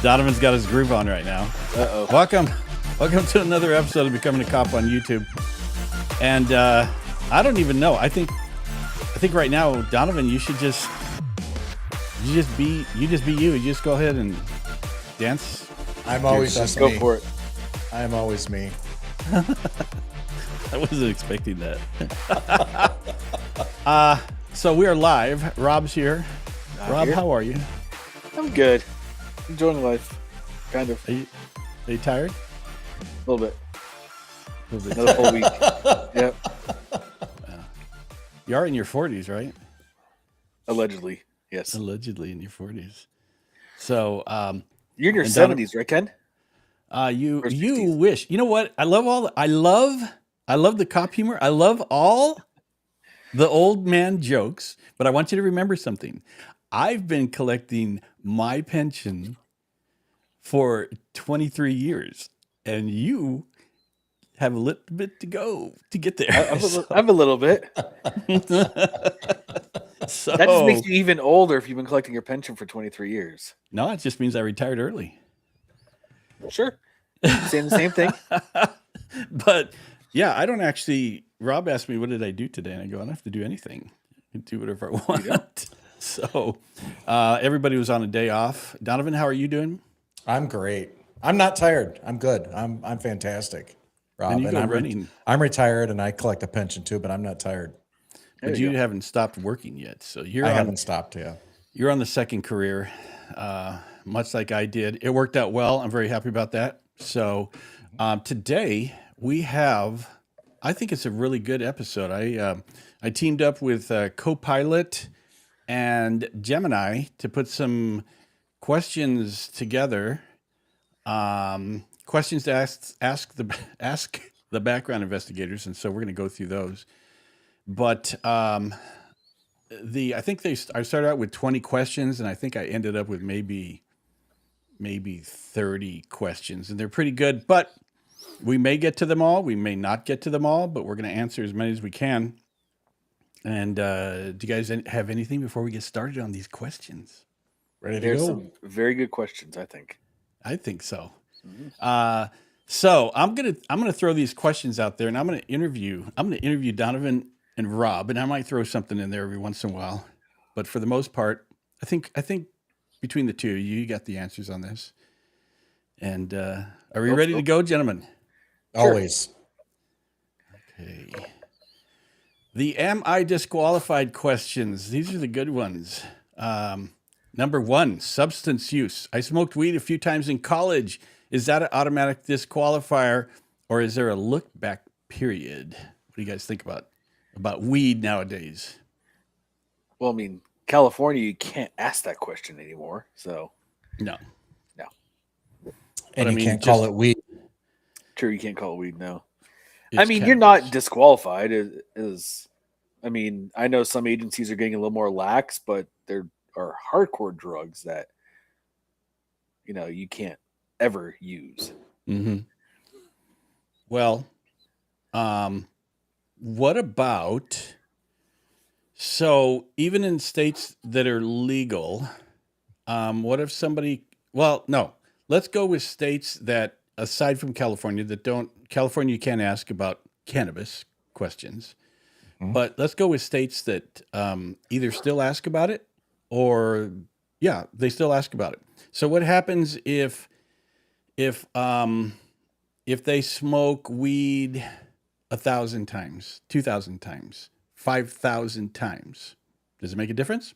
Donovan's got his groove on right now. Uh-oh. Welcome to another episode of Becoming a Cop on YouTube. And I don't even know. I think right now, Donovan, you just be you. You just go ahead and dance. I'm always just Go me. for it. I'm always me. I wasn't expecting that. So we are live. Rob's here. Rob, here. how are you? I'm good. Enjoying life. Kind of. Are you tired? A little bit. A little bit. Another full week. Yep. You are in your 40s, right? Allegedly. Yes. Allegedly in your 40s. So You're in your and 70s, right, Ken? you Or 60s. wish. You know what? I love the cop humor. I love all the old man jokes, but I want you to remember something. I've been collecting my pension for 23 years, and you have a little bit to go to get there. I'm a little bit. So That just makes you even older if you've been collecting your pension for 23 years. no, it just means I retired early. Sure. Saying the same thing. But yeah, I don't actually. Rob asked me, "What did I do today?" And I go, "I don't have to do anything. I can do whatever I want." So everybody was on a day off. Donovan, how are you doing? I'm great. I'm not tired. I'm good. I'm fantastic. Rob, And you go I'm running. I'm retired and I collect a pension too, but I'm not tired. There But you you go. haven't stopped working yet. So you're I on. haven't stopped yet. You're on the second career, much like I did. It worked out well. I'm very happy about that. So today we have. I think it's a really good episode. I teamed up with Copilot and Gemini to put some questions together. Questions to ask the background investigators, and so we're going to go through those. But I think I started out with 20 questions, and I think I ended up with maybe 30 questions, and they're pretty good. But we may get to them all. We may not get to them all, but we're going to answer as many as we can. And do you guys have anything before we get started on these questions? Ready to There's go? some very good questions, I think. I think so. So I'm gonna throw these questions out there, and I'm gonna interview Donovan and Rob, and I might throw something in there every once in a while. But for the most part, I think between the two of you, you got the answers on this. And are we ready to go, gentlemen? Always. Okay. The am I disqualified questions. These are the good ones. Number one, substance use. I smoked weed a few times in college. Is that an automatic disqualifier, or is there a look back period? What do you guys think about weed nowadays? Well, I mean, California, you can't ask that question anymore. So, No. And I you mean, can't call just- it weed. true, you can't call it weed now. It's I mean, you're cannabis. not disqualified. I mean, I know some agencies are getting a little more lax, but there are hardcore drugs that, you can't ever use. Mm-hmm. Well, what about, so even in states that are legal, what if somebody, well, no, let's go with states that, aside from California, California you can't ask about cannabis questions, but let's go with states that either still ask about it or, yeah, they still ask about it. So what happens if they smoke weed 1,000 times, 2,000 times, 5,000 times? Does it make a difference?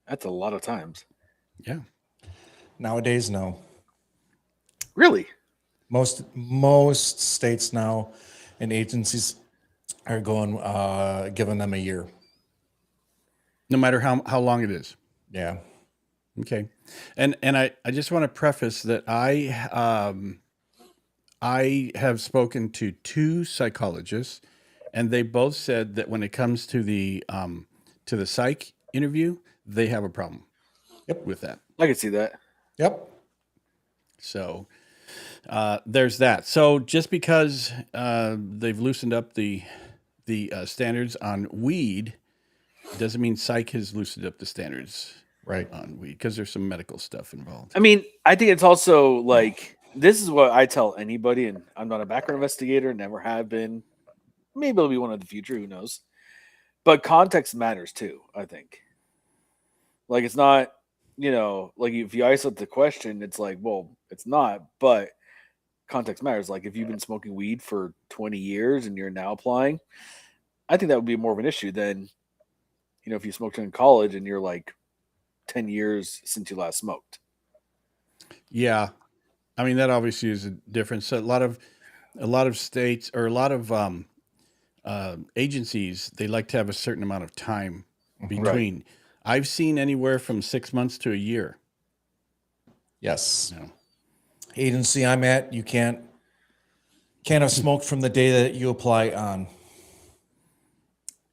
That's a lot of times. Yeah. Nowadays, no. Really? Most states now and agencies are going giving them a year. No matter how long it is. Yeah. Okay. And I just want to preface that I have spoken to two psychologists, and they both said that when it comes to the psych interview, they have a problem Yep. with that. I can see that. Yep. So there's that. So just because they've loosened up the standards on weed doesn't mean psych has loosened up the standards. Right. on weed because there's some medical stuff involved. I mean, I think it's also like this is what I tell anybody, and I'm not a background investigator, never have been. Maybe it'll be one in the future, who knows? But context matters too, I think. Like it's not, like if you isolate the question, it's like, well, it's not, but context matters. Like if you've been smoking weed for 20 years and you're now applying, I think that would be more of an issue than, if you smoked in college and you're like 10 years since you last smoked. Yeah, I mean that obviously is a difference. So a lot of states or a lot of agencies they like to have a certain amount of time between. I've seen anywhere from 6 months to a year. Yes. You know. Agency I'm at, you can't have smoked from the day that you apply on.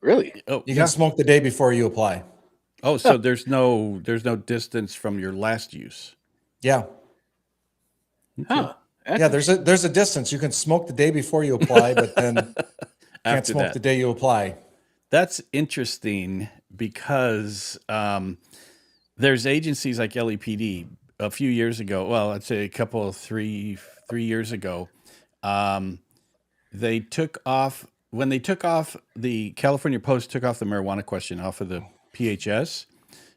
Really? Oh, You yeah. can smoke the day before you apply. Oh, so there's no distance from your last use. Yeah. Huh. Yeah, there's a distance. You can smoke the day before you apply, but then can't After smoke that. the day you apply. That's interesting because there's agencies like LAPD a few years ago. Well, I'd say a couple, 3 years ago. They took off when they took off the California Post took off the marijuana question off of the PHS.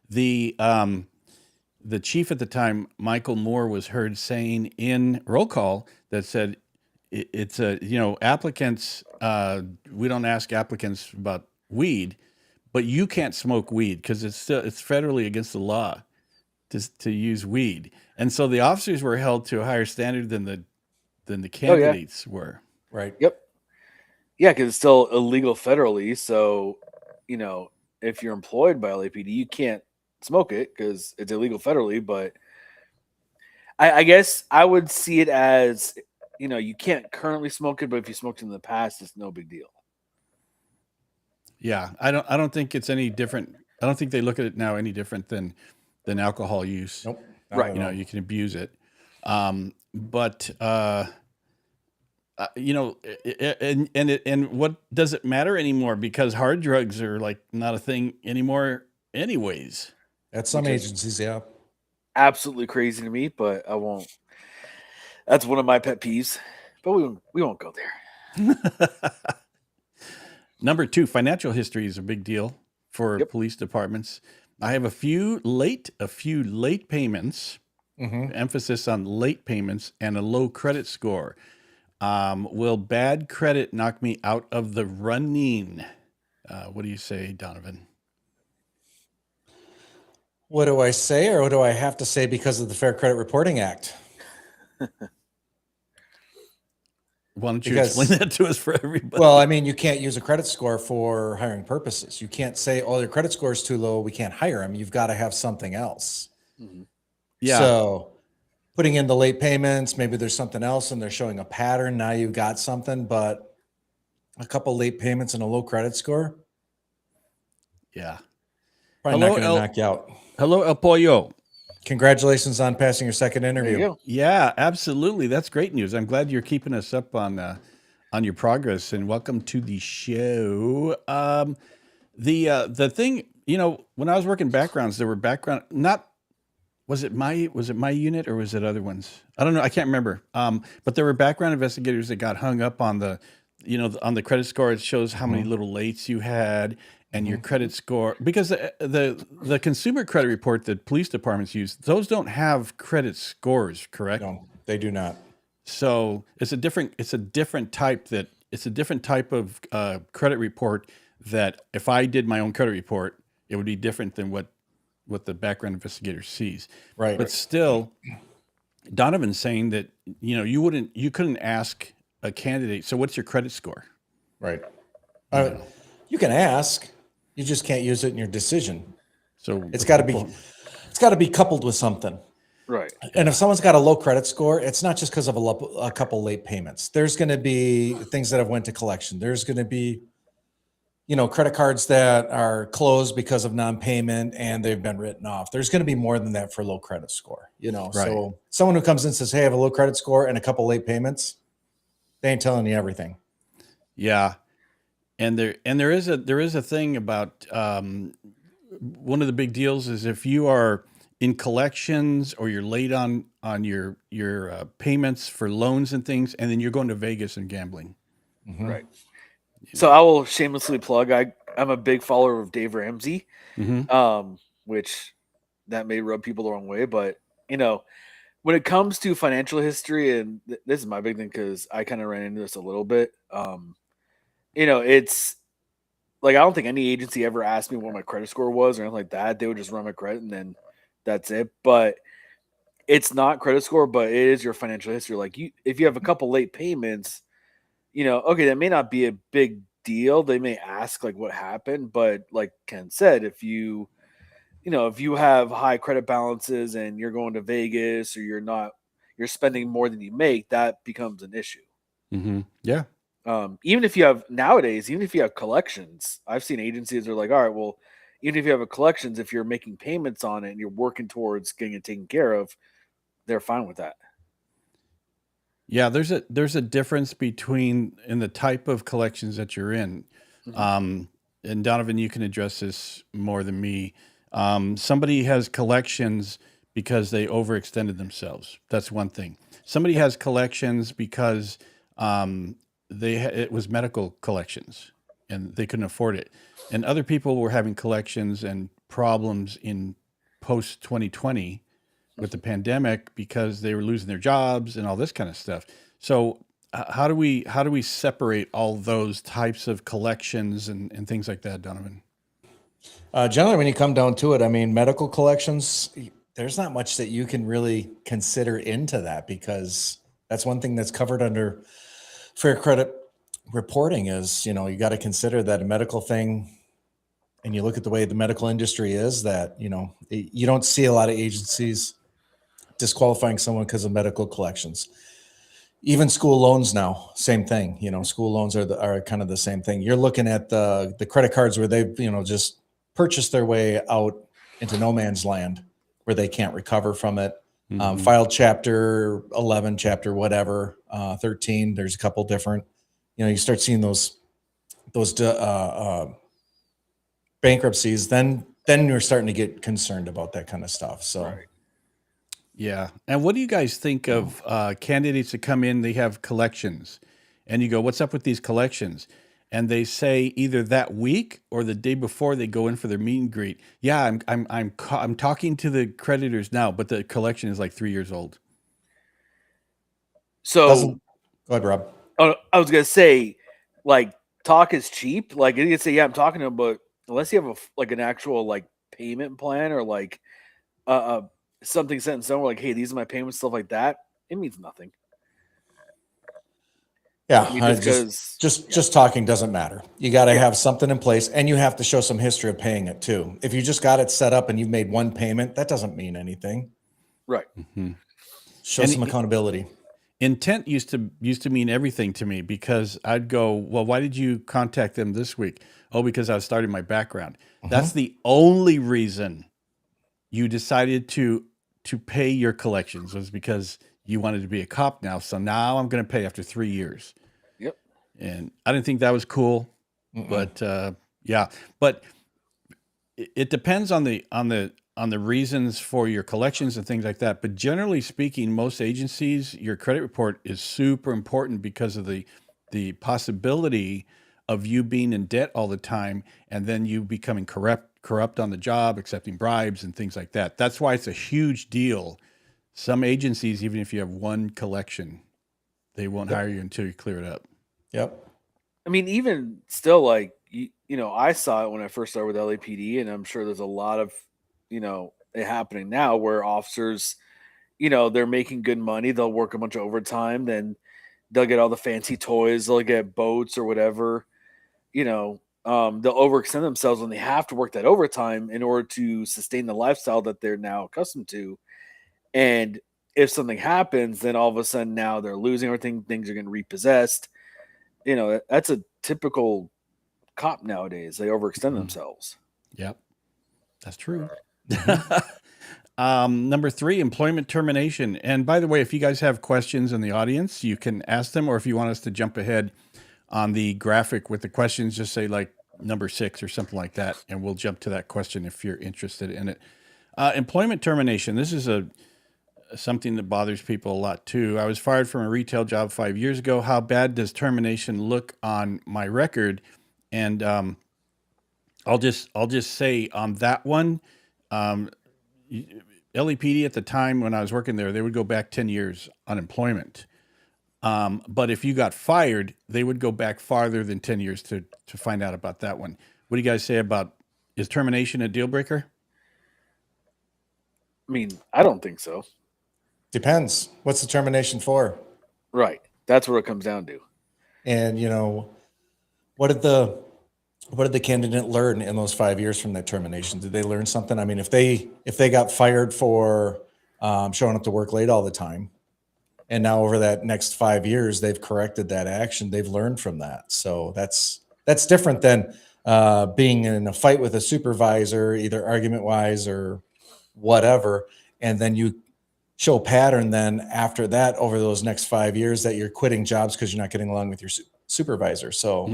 The chief at the time, Michael Moore, was heard saying in roll call that said it's applicants. We don't ask applicants about weed, but you can't smoke weed because it's federally against the law to use weed, and so the officers were held to a higher standard than the candidates were. Right. Yep. Yeah, because it's still illegal federally. So, if you're employed by LAPD, you can't smoke it because it's illegal federally. But I guess I would see it as, you can't currently smoke it, but if you smoked it in the past, it's no big deal. Yeah, I don't think it's any different. I don't think they look at it now any different than alcohol use. Nope. Right. You can abuse it, but and what does it matter anymore? Because hard drugs are like not a thing anymore, anyways. At some Which is- agencies, yeah. Absolutely crazy to me, but I won't. That's one of my pet peeves. But we won't go there. Number 2, financial history is a big deal for police departments. I have a few late payments. Emphasis on late payments and a low credit score. Will bad credit knock me out of the running? What do you say, Donovan? What do I say, or what do I have to say because of the Fair Credit Reporting Act? Why don't you Because- explain that to us for everybody? Well, I mean, you can't use a credit score for hiring purposes. You can't say, "Oh, their credit score is too low. We can't hire them." You've got to have something else. Yeah. So, putting in the late payments, maybe there's something else, and they're showing a pattern. Now you've got something, but a couple late payments and a low credit score, Yeah. probably Hello, not going to knock you out. Hello, El Pollo. Congratulations on passing your second There you interview. go. Yeah, absolutely. That's great news. I'm glad you're keeping us up on your progress, and welcome to the show. The thing, when I was working backgrounds, there were was it my unit or was it other ones? I don't know. I can't remember. But there were background investigators that got hung up on on the credit score. It shows how many little lates you had and your credit score, because the consumer credit report that police departments use, those don't have credit scores, correct? No, they do not. So it's a different type of credit report that if I did my own credit report, it would be different than what the background investigator sees. Right. But still, Donovan's saying that you couldn't ask a candidate, so what's your credit score? Right. You can ask, you just can't use it in your decision. So It's got to be coupled with something. Right. And if someone's got a low credit score, it's not just because of a couple late payments. There's going to be things that have went to collection. There's going to be, credit cards that are closed because of non-payment and they've been written off. There's going to be more than that for a low credit score. So someone who comes in and says, "Hey, I have a low credit score and a couple late payments," they ain't telling you everything. Yeah, and there is a thing about one of the big deals is if you are in collections or you're late on your payments for loans and things, and then you're going to Vegas and gambling. Mhm. Right. So I will shamelessly plug. I'm a big follower of Dave Ramsey, Mm-hmm. which that may rub people the wrong way, but when it comes to financial history, and this is my big thing because I kind of ran into this a little bit. It's like I don't think any agency ever asked me what my credit score was or anything like that. They would just run my credit and then that's it. But it's not credit score, but it is your financial history. Like if you have a couple late payments, okay, that may not be a big deal. They may ask like what happened, but like Ken said, if you have high credit balances and you're going to Vegas or you're spending more than you make, that becomes an issue. Mm-hmm. Yeah. Even if you have nowadays, even if you have collections, I've seen agencies that are like, all right, well, even if you have a collections, if you're making payments on it and you're working towards getting it taken care of, they're fine with that. Yeah, there's a difference between in the type of collections that you're in. And Donovan, you can address this more than me. Somebody has collections because they overextended themselves. That's one thing. Somebody has collections because it was medical collections and they couldn't afford it. And other people were having collections and problems in post 2020 with the pandemic because they were losing their jobs and all this kind of stuff. So how do we separate all those types of collections and things like that, Donovan? Generally, when you come down to it, I mean, medical collections, there's not much that you can really consider into that because that's one thing that's covered under fair credit reporting is, you got to consider that a medical thing, and you look at the way the medical industry is that, you don't see a lot of agencies disqualifying someone because of medical collections. Even school loans now, same thing. School loans are kind of the same thing. You're looking at the credit cards where they've just purchased their way out into no man's land where they can't recover from it. Mhm. Filed chapter 11, chapter whatever, 13. There's a couple different. You start seeing those bankruptcies. Then you're starting to get concerned about that kind of stuff. So. Right. Yeah. And what do you guys think of candidates that come in, they have collections, and you go, what's up with these collections? And they say either that week or the day before they go in for their meet and greet. Yeah, I'm talking to the creditors now, but the collection is like 3 years old. So Go ahead, Rob. I was gonna say, like, talk is cheap. Like you can say, yeah, I'm talking to them, but unless you have an actual like payment plan or like something set in stone, like, hey, these are my payments, stuff like that, it means nothing. Yeah, I mean, just talking doesn't matter. You got to have something in place, and you have to show some history of paying it too. If you just got it set up and you've made one payment, that doesn't mean anything. Right. Mm-hmm. Show some accountability. Intent used to mean everything to me because I'd go, well, why did you contact them this week? Oh, because I was starting my background. That's the only reason you decided to pay your collections was because you wanted to be a cop now. So now I'm going to pay after 3 years. Yep. And I didn't think that was cool, but yeah, but it depends on the reasons for your collections and things like that. But generally speaking, most agencies, your credit report is super important because of the possibility of you being in debt all the time and then you becoming corrupt on the job, accepting bribes and things like that. That's why it's a huge deal. Some agencies, even if you have one collection, they won't hire you until you clear it up. Yep. I mean, even still, like I saw it when I first started with LAPD, and I'm sure there's a lot of it happening now where officers, they're making good money. They'll work a bunch of overtime, then they'll get all the fancy toys, they'll get boats or whatever. They'll overextend themselves when they have to work that overtime in order to sustain the lifestyle that they're now accustomed to. And if something happens, then all of a sudden now they're losing everything. Things are getting repossessed. That's a typical cop nowadays. They overextend themselves. Yep, that's true. Number 3, employment termination. And by the way, if you guys have questions in the audience, you can ask them, or if you want us to jump ahead on the graphic with the questions, just say like number 6 or something like that, and we'll jump to that question if you're interested in it. Employment termination. This is something that bothers people a lot too. I was fired from a retail job 5 years ago. How bad does termination look on my record? And I'll just say on that one, um, LEPD at the time when I was working there, they would go back 10 years unemployment. But if you got fired, they would go back farther than 10 years to find out about that one. What do you guys say about, is termination a deal breaker? I mean, I don't think so. Depends. What's the termination for? Right. That's what it comes down to. And what did the candidate learn in those 5 years from that termination? Did they learn something? I mean, if they got fired for showing up to work late all the time, and now over that next 5 years they've corrected that action, they've learned from that. So that's different than being in a fight with a supervisor, either argument wise or whatever, and then you show pattern then after that over those next 5 years that you're quitting jobs because you're not getting along with your supervisor. So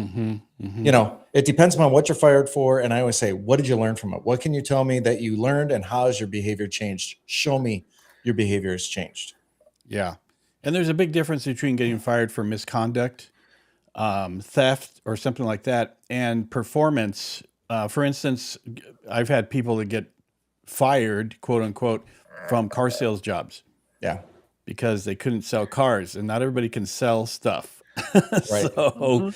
it depends upon what you're fired for. And I always say, what did you learn from it? What can you tell me that you learned, and how has your behavior changed? Show me your behavior has changed. Yeah. And there's a big difference between getting fired for misconduct, theft, or something like that, and performance. For instance, I've had people that get fired, quote unquote, from car sales jobs. Yeah. Because they couldn't sell cars, and not everybody can sell stuff. Right. So,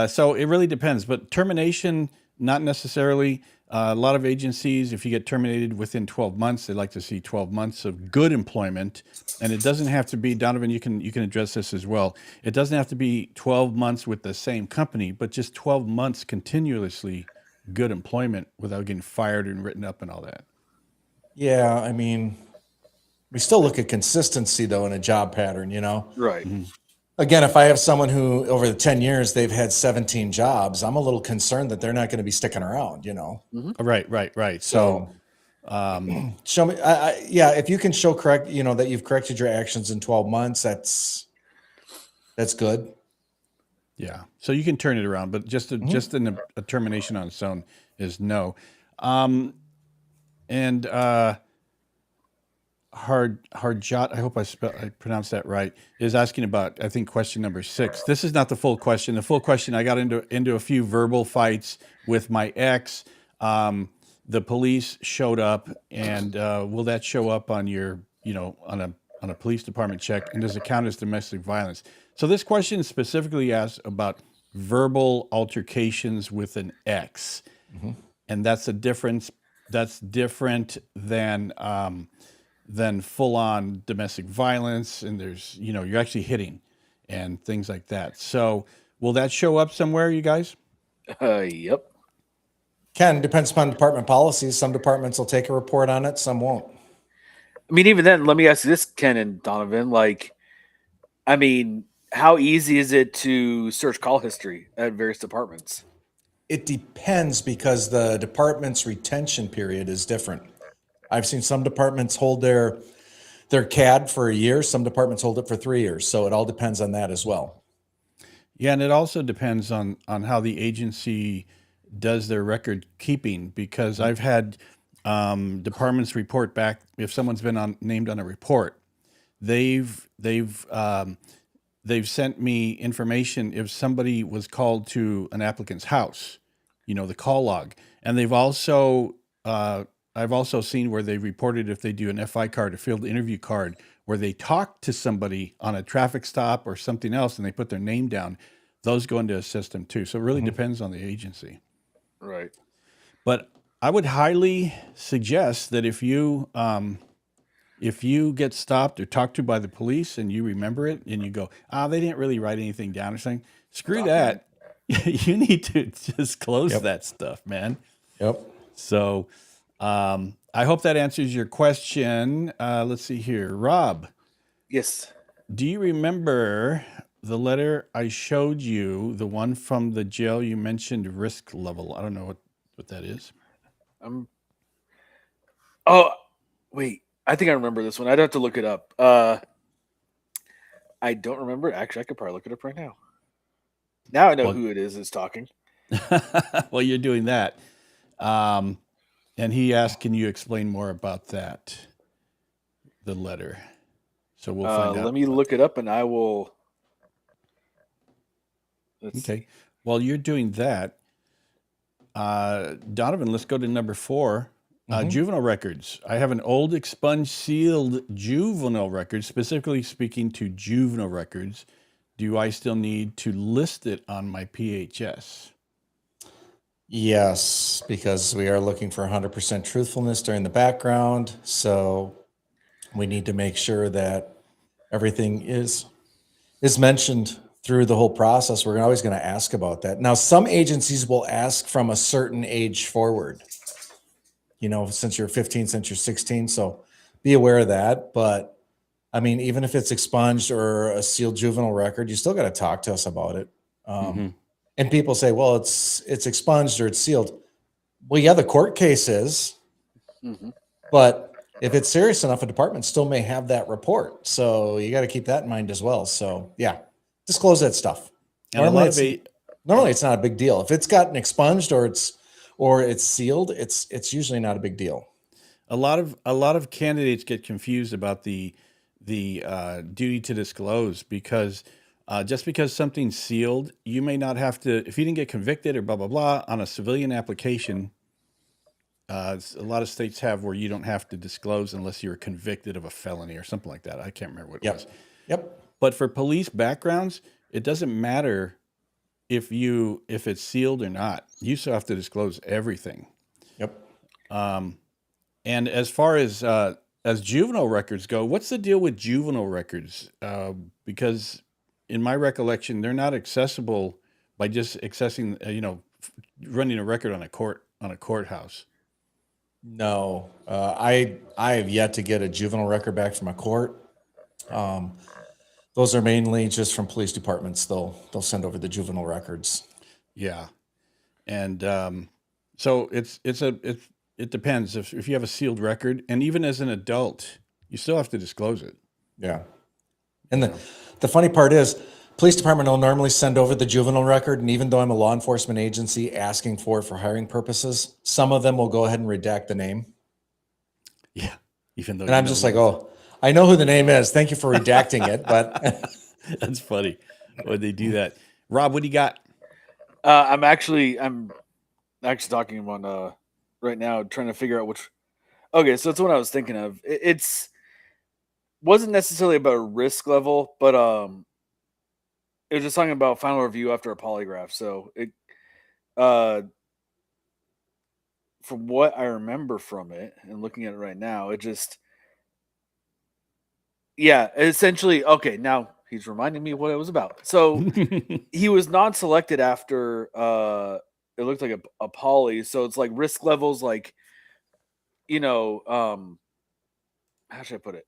so it really depends. But termination, not necessarily. A lot of agencies, if you get terminated within 12 months, they like to see 12 months of good employment. And it doesn't have to be, Donovan, you can address this as well. It doesn't have to be 12 months with the same company, but just 12 months continuously good employment without getting fired and written up and all that. Yeah. I mean, we still look at consistency though in a job pattern, Right. Mm-hmm. Again, if I have someone who over the 10 years, they've had 17 jobs, I'm a little concerned that they're not going to be sticking around, Right. So, show me, if you can show that you've corrected your actions in 12 months, that's good. yeah. So you can turn it around, but just a termination on its own is no. Harjot, I hope I pronounced that right, is asking about, I think, question number 6. This is not the full question. The full question, I got into a few verbal fights with my ex. The police showed up, and will that show up on your, on a police department check, and does it count as domestic violence? So this question specifically asks about verbal altercations with an ex, and that's a difference. That's different than full-on domestic violence, and there's you're actually hitting and things like that. So will that show up somewhere, you guys? Yep. Ken, depends upon department policies. Some departments will take a report on it, some won't. I mean, even then, let me ask you this, Ken and Donovan. How easy is it to search call history at various departments? It depends, because the department's retention period is different. I've seen some departments hold their CAD for a year. Some departments hold it for 3 years. So it all depends on that as well. Yeah, and it also depends on how the agency does their record keeping, because I've had departments report back if someone's been named on a report. They've sent me information if somebody was called to an applicant's house, the call log, and they've also I've also seen where they reported if they do an FI card, a field interview card, where they talk to somebody on a traffic stop or something else and they put their name down. Those go into a system too. So it really depends on the agency. Right. But I would highly suggest that if you get stopped or talked to by the police and you remember it and you go, they didn't really write anything down or something, screw that. You need to just close that stuff, man. Yep. So I hope that answers your question. Let's see here. Rob. Yes. Do you remember the letter I showed you, the one from the jail you mentioned risk level? I don't know what that is. Oh, wait. I think I remember this one. I'd have to look it up. I don't remember. Actually, I could probably look it up right now. Now I know Well- who it is talking. Well, you're doing that. And he asked, can you explain more about that? The letter. So we'll find out. Let me look it up, and I will. Let's Okay. see. While you're doing that, Donovan, let's go to number 4. Juvenile records. I have an old expunged sealed juvenile record, specifically speaking to juvenile records. Do I still need to list it on my PHS? Yes, because we are looking for 100% truthfulness during the background. So we need to make sure that everything is mentioned through the whole process. We're always going to ask about that. Now, some agencies will ask from a certain age forward, since you're 15, since you're 16. So be aware of that. But I mean, even if it's expunged or a sealed juvenile record, you still got to talk to us about it. And people say, well, it's expunged or it's sealed. Well, yeah, the court case is, but if it's serious enough, a department still may have that report. So you got to keep that in mind as well. So yeah, disclose that stuff. And Normally it's not a big deal. If it's gotten expunged or it's sealed, it's usually not a big deal. A lot of candidates get confused about the duty to disclose because just because something's sealed, you may not have to. If you didn't get convicted or blah blah blah on a civilian application, a lot of states have where you don't have to disclose unless you're convicted of a felony or something like that. I can't remember what it was. Yep. But for police backgrounds, it doesn't matter if it's sealed or not. You still have to disclose everything. Yep. And as far as juvenile records go, what's the deal with juvenile records? Because in my recollection, they're not accessible by just accessing, running a record on a courthouse. No, I have yet to get a juvenile record back from a court. Those are mainly just from police departments. They'll send over the juvenile records. Yeah, and so it depends if you have a sealed record, and even as an adult, you still have to disclose it. Yeah, and the funny part is, police department will normally send over the juvenile record, and even though I'm a law enforcement agency asking for it for hiring purposes, some of them will go ahead and redact the name. Yeah, even though. And I'm just like, oh, I know who the name is. Thank you for redacting it, but that's funny when they do that. Rob, what do you got? I'm actually talking about right now, trying to figure out which. Okay, so it's what I was thinking of. It's wasn't necessarily about a risk level, but it was just talking about final review after a polygraph. So it, from what I remember from it and looking at it right now, it just, yeah, essentially. Okay, now he's reminding me what it was about. So he was not selected after it looked like a poly. So it's like risk levels, like, how should I put it?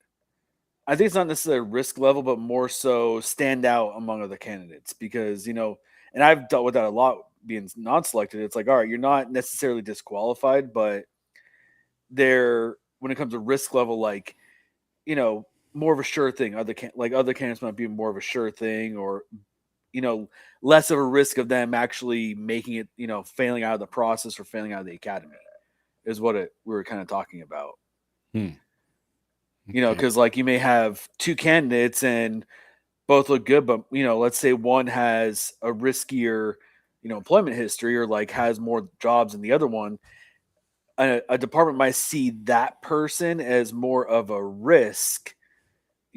I think it's not necessarily a risk level, but more so stand out among other candidates because, and I've dealt with that a lot being non-selected. It's like, all right, you're not necessarily disqualified, but when it comes to risk level, like, more of a sure thing. Other candidates might be more of a sure thing, or, less of a risk of them actually making it, failing out of the process or failing out of the academy is what we were kind of talking about. Because like you may have two candidates and both look good, but let's say one has a riskier, employment history or like has more jobs than the other one. A department might see that person as more of a risk,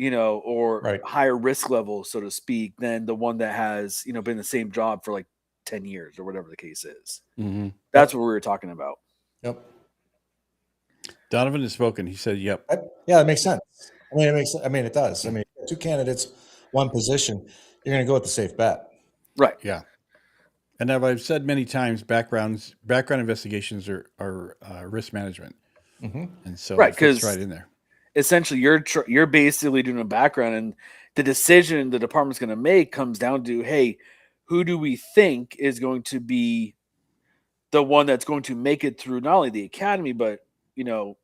or right. higher risk level, so to speak, than the one that has, been in the same job for like 10 years or whatever the case is. Mm-hmm. That's what we were talking about. Yep. Donovan has spoken. He said, "Yep." Yeah, that makes sense. It does. I mean, two candidates, one position. You're going to go with the safe bet, right? Yeah. And I've said many times, background investigations are risk management, and so it fits right in there. Essentially, you're basically doing a background, and the decision the department's going to make comes down to, hey, who do we think is going to be the one that's going to make it through not only the academy, but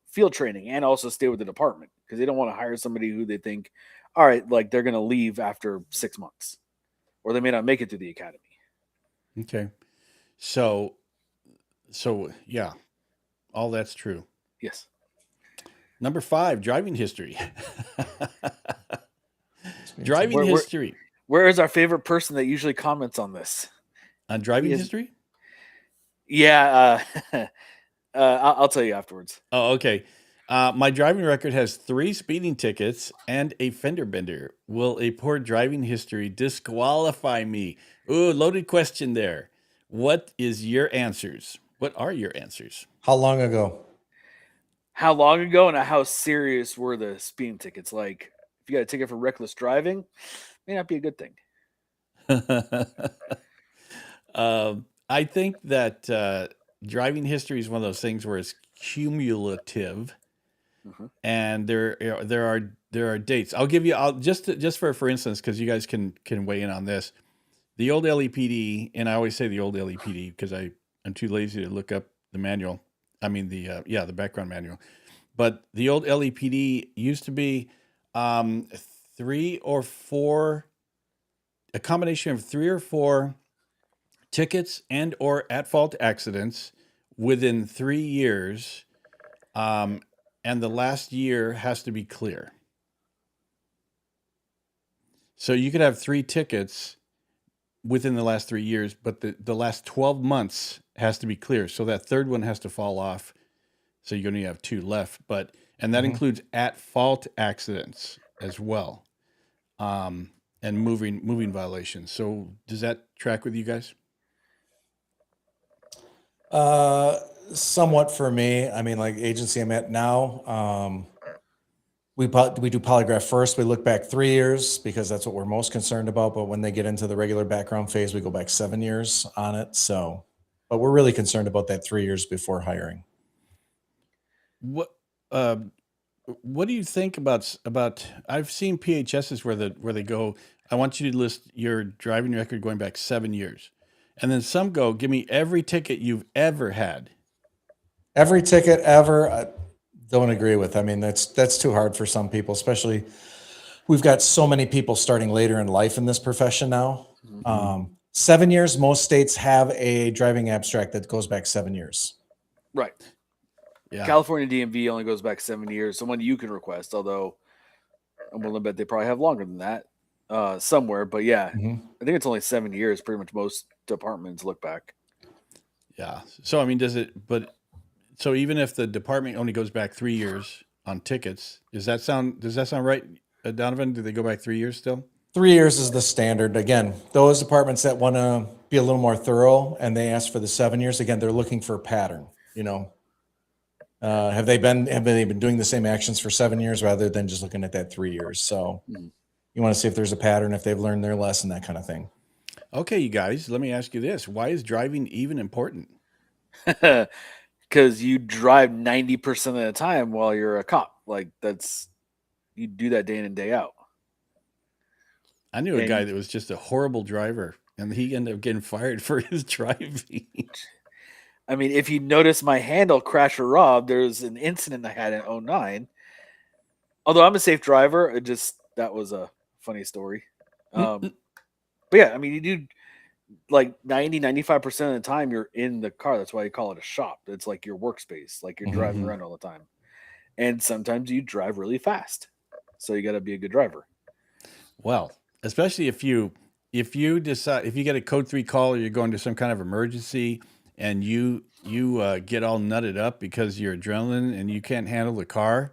field training and also stay with the department, because they don't want to hire somebody who they think, all right, like they're going to leave after 6 months, or they may not make it through the academy. Okay. So yeah, all that's true. Yes. Number 5, driving history. Experience. Driving history. Where is our favorite person that usually comments on this? On driving He is- history? Yeah. I'll tell you afterwards. Oh, okay. My driving record has 3 speeding tickets and a fender bender. Will a poor driving history disqualify me? Ooh, loaded question there. What is your answers? What are your answers? How long ago? How long ago and how serious were the speeding tickets? Like, if you got a ticket for reckless driving, may not be a good thing. I think that driving history is one of those things where it's cumulative, Mhm. and there are dates. I'll give you. I'll just for instance, because you guys can weigh in on this. The old LEPD, and I always say the old LEPD because I'm too lazy to look up the manual. I mean the background manual. But the old LEPD used to be 3 or 4, a combination of 3 or 4 tickets and or at fault accidents within 3 years, and the last year has to be clear. So you could have 3 tickets within the last 3 years, but the last 12 months has to be clear. So that third one has to fall off. So you only have 2 left, and that includes at fault accidents as well, and moving violations. So does that track with you guys? Somewhat for me. I mean, like agency I'm at now, we do polygraph first. We look back 3 years because that's what we're most concerned about. But when they get into the regular background phase, we go back 7 years on it. So, but we're really concerned about that 3 years before hiring. What uh, what do you think about? I've seen PHSs where they go, I want you to list your driving record going back 7 years, and then some go, give me every ticket you've ever had. Every ticket ever, I don't agree with. I mean, that's too hard for some people, especially we've got so many people starting later in life in this profession now. 7 years, most states have a driving abstract that goes back 7 years. Right. Yeah. California DMV only goes back 7 years. So one you can request, although I'm willing to bet they probably have longer than that somewhere. But yeah, I think it's only 7 years. Pretty much most departments look back. Yeah. So I mean, so even if the department only goes back 3 years on tickets, does that sound right, Donovan? Do they go back 3 years still? 3 years is the standard. Again, those departments that want to be a little more thorough and they ask for the 7 years, again, they're looking for a pattern. Have they been doing the same actions for 7 years rather than just looking at that 3 years? So you want to see if there's a pattern, if they've learned their lesson, that kind of thing. Okay, you guys, let me ask you this: why is driving even important? Because you drive 90% of the time while you're a cop. Like you do that day in and day out. I knew a guy that was just a horrible driver, and he ended up getting fired for his driving. I mean, if you notice my handle crash or rob, there's an incident I had in 2009. Although I'm a safe driver, that was a funny story. But yeah, I mean, you do like 95% of the time you're in the car. That's why you call it a shop. It's like your workspace, like you're driving around all the time. And sometimes you drive really fast. So you got to be a good driver. Well, especially if you decide, if you get a code 3 call or you're going to some kind of emergency and you get all nutted up because you're adrenaline and you can't handle the car,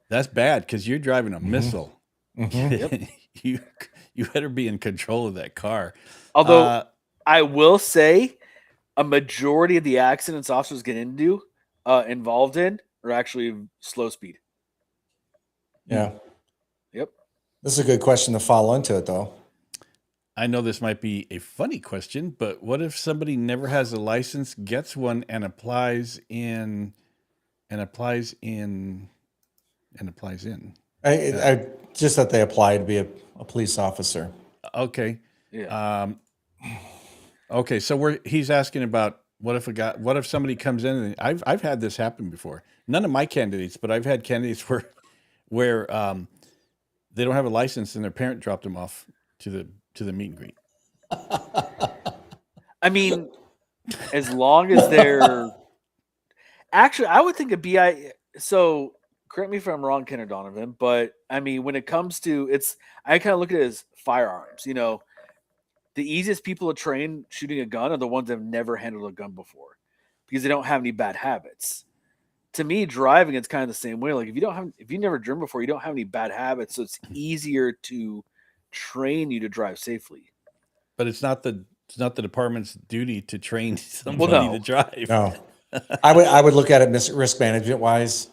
that's bad because you're driving a missile. you better be in control of that car. Although I will say a majority of the accidents officers get involved in are actually slow speed. Yeah. Yep. This is a good question to follow into it, though. I know this might be a funny question, but what if somebody never has a license, gets one, and applies in? I just that they apply to be a police officer. Okay. Yeah. Okay. So he's asking about what if somebody comes in, and I've had this happen before. None of my candidates, but I've had candidates where they don't have a license and their parent dropped them off to the meet and greet. I mean, as long as they're actually, I would think a BI. So correct me if I'm wrong, Ken or Donovan, but I mean, when it comes to it's, I kind of look at it as firearms. The easiest people to train shooting a gun are the ones that have never handled a gun before because they don't have any bad habits. To me, driving it's kind of the same way. Like if you never driven before, you don't have any bad habits, so it's easier to train you to drive safely. But it's not the department's duty to train Well, somebody to no, drive. No, I would look at it risk management wise.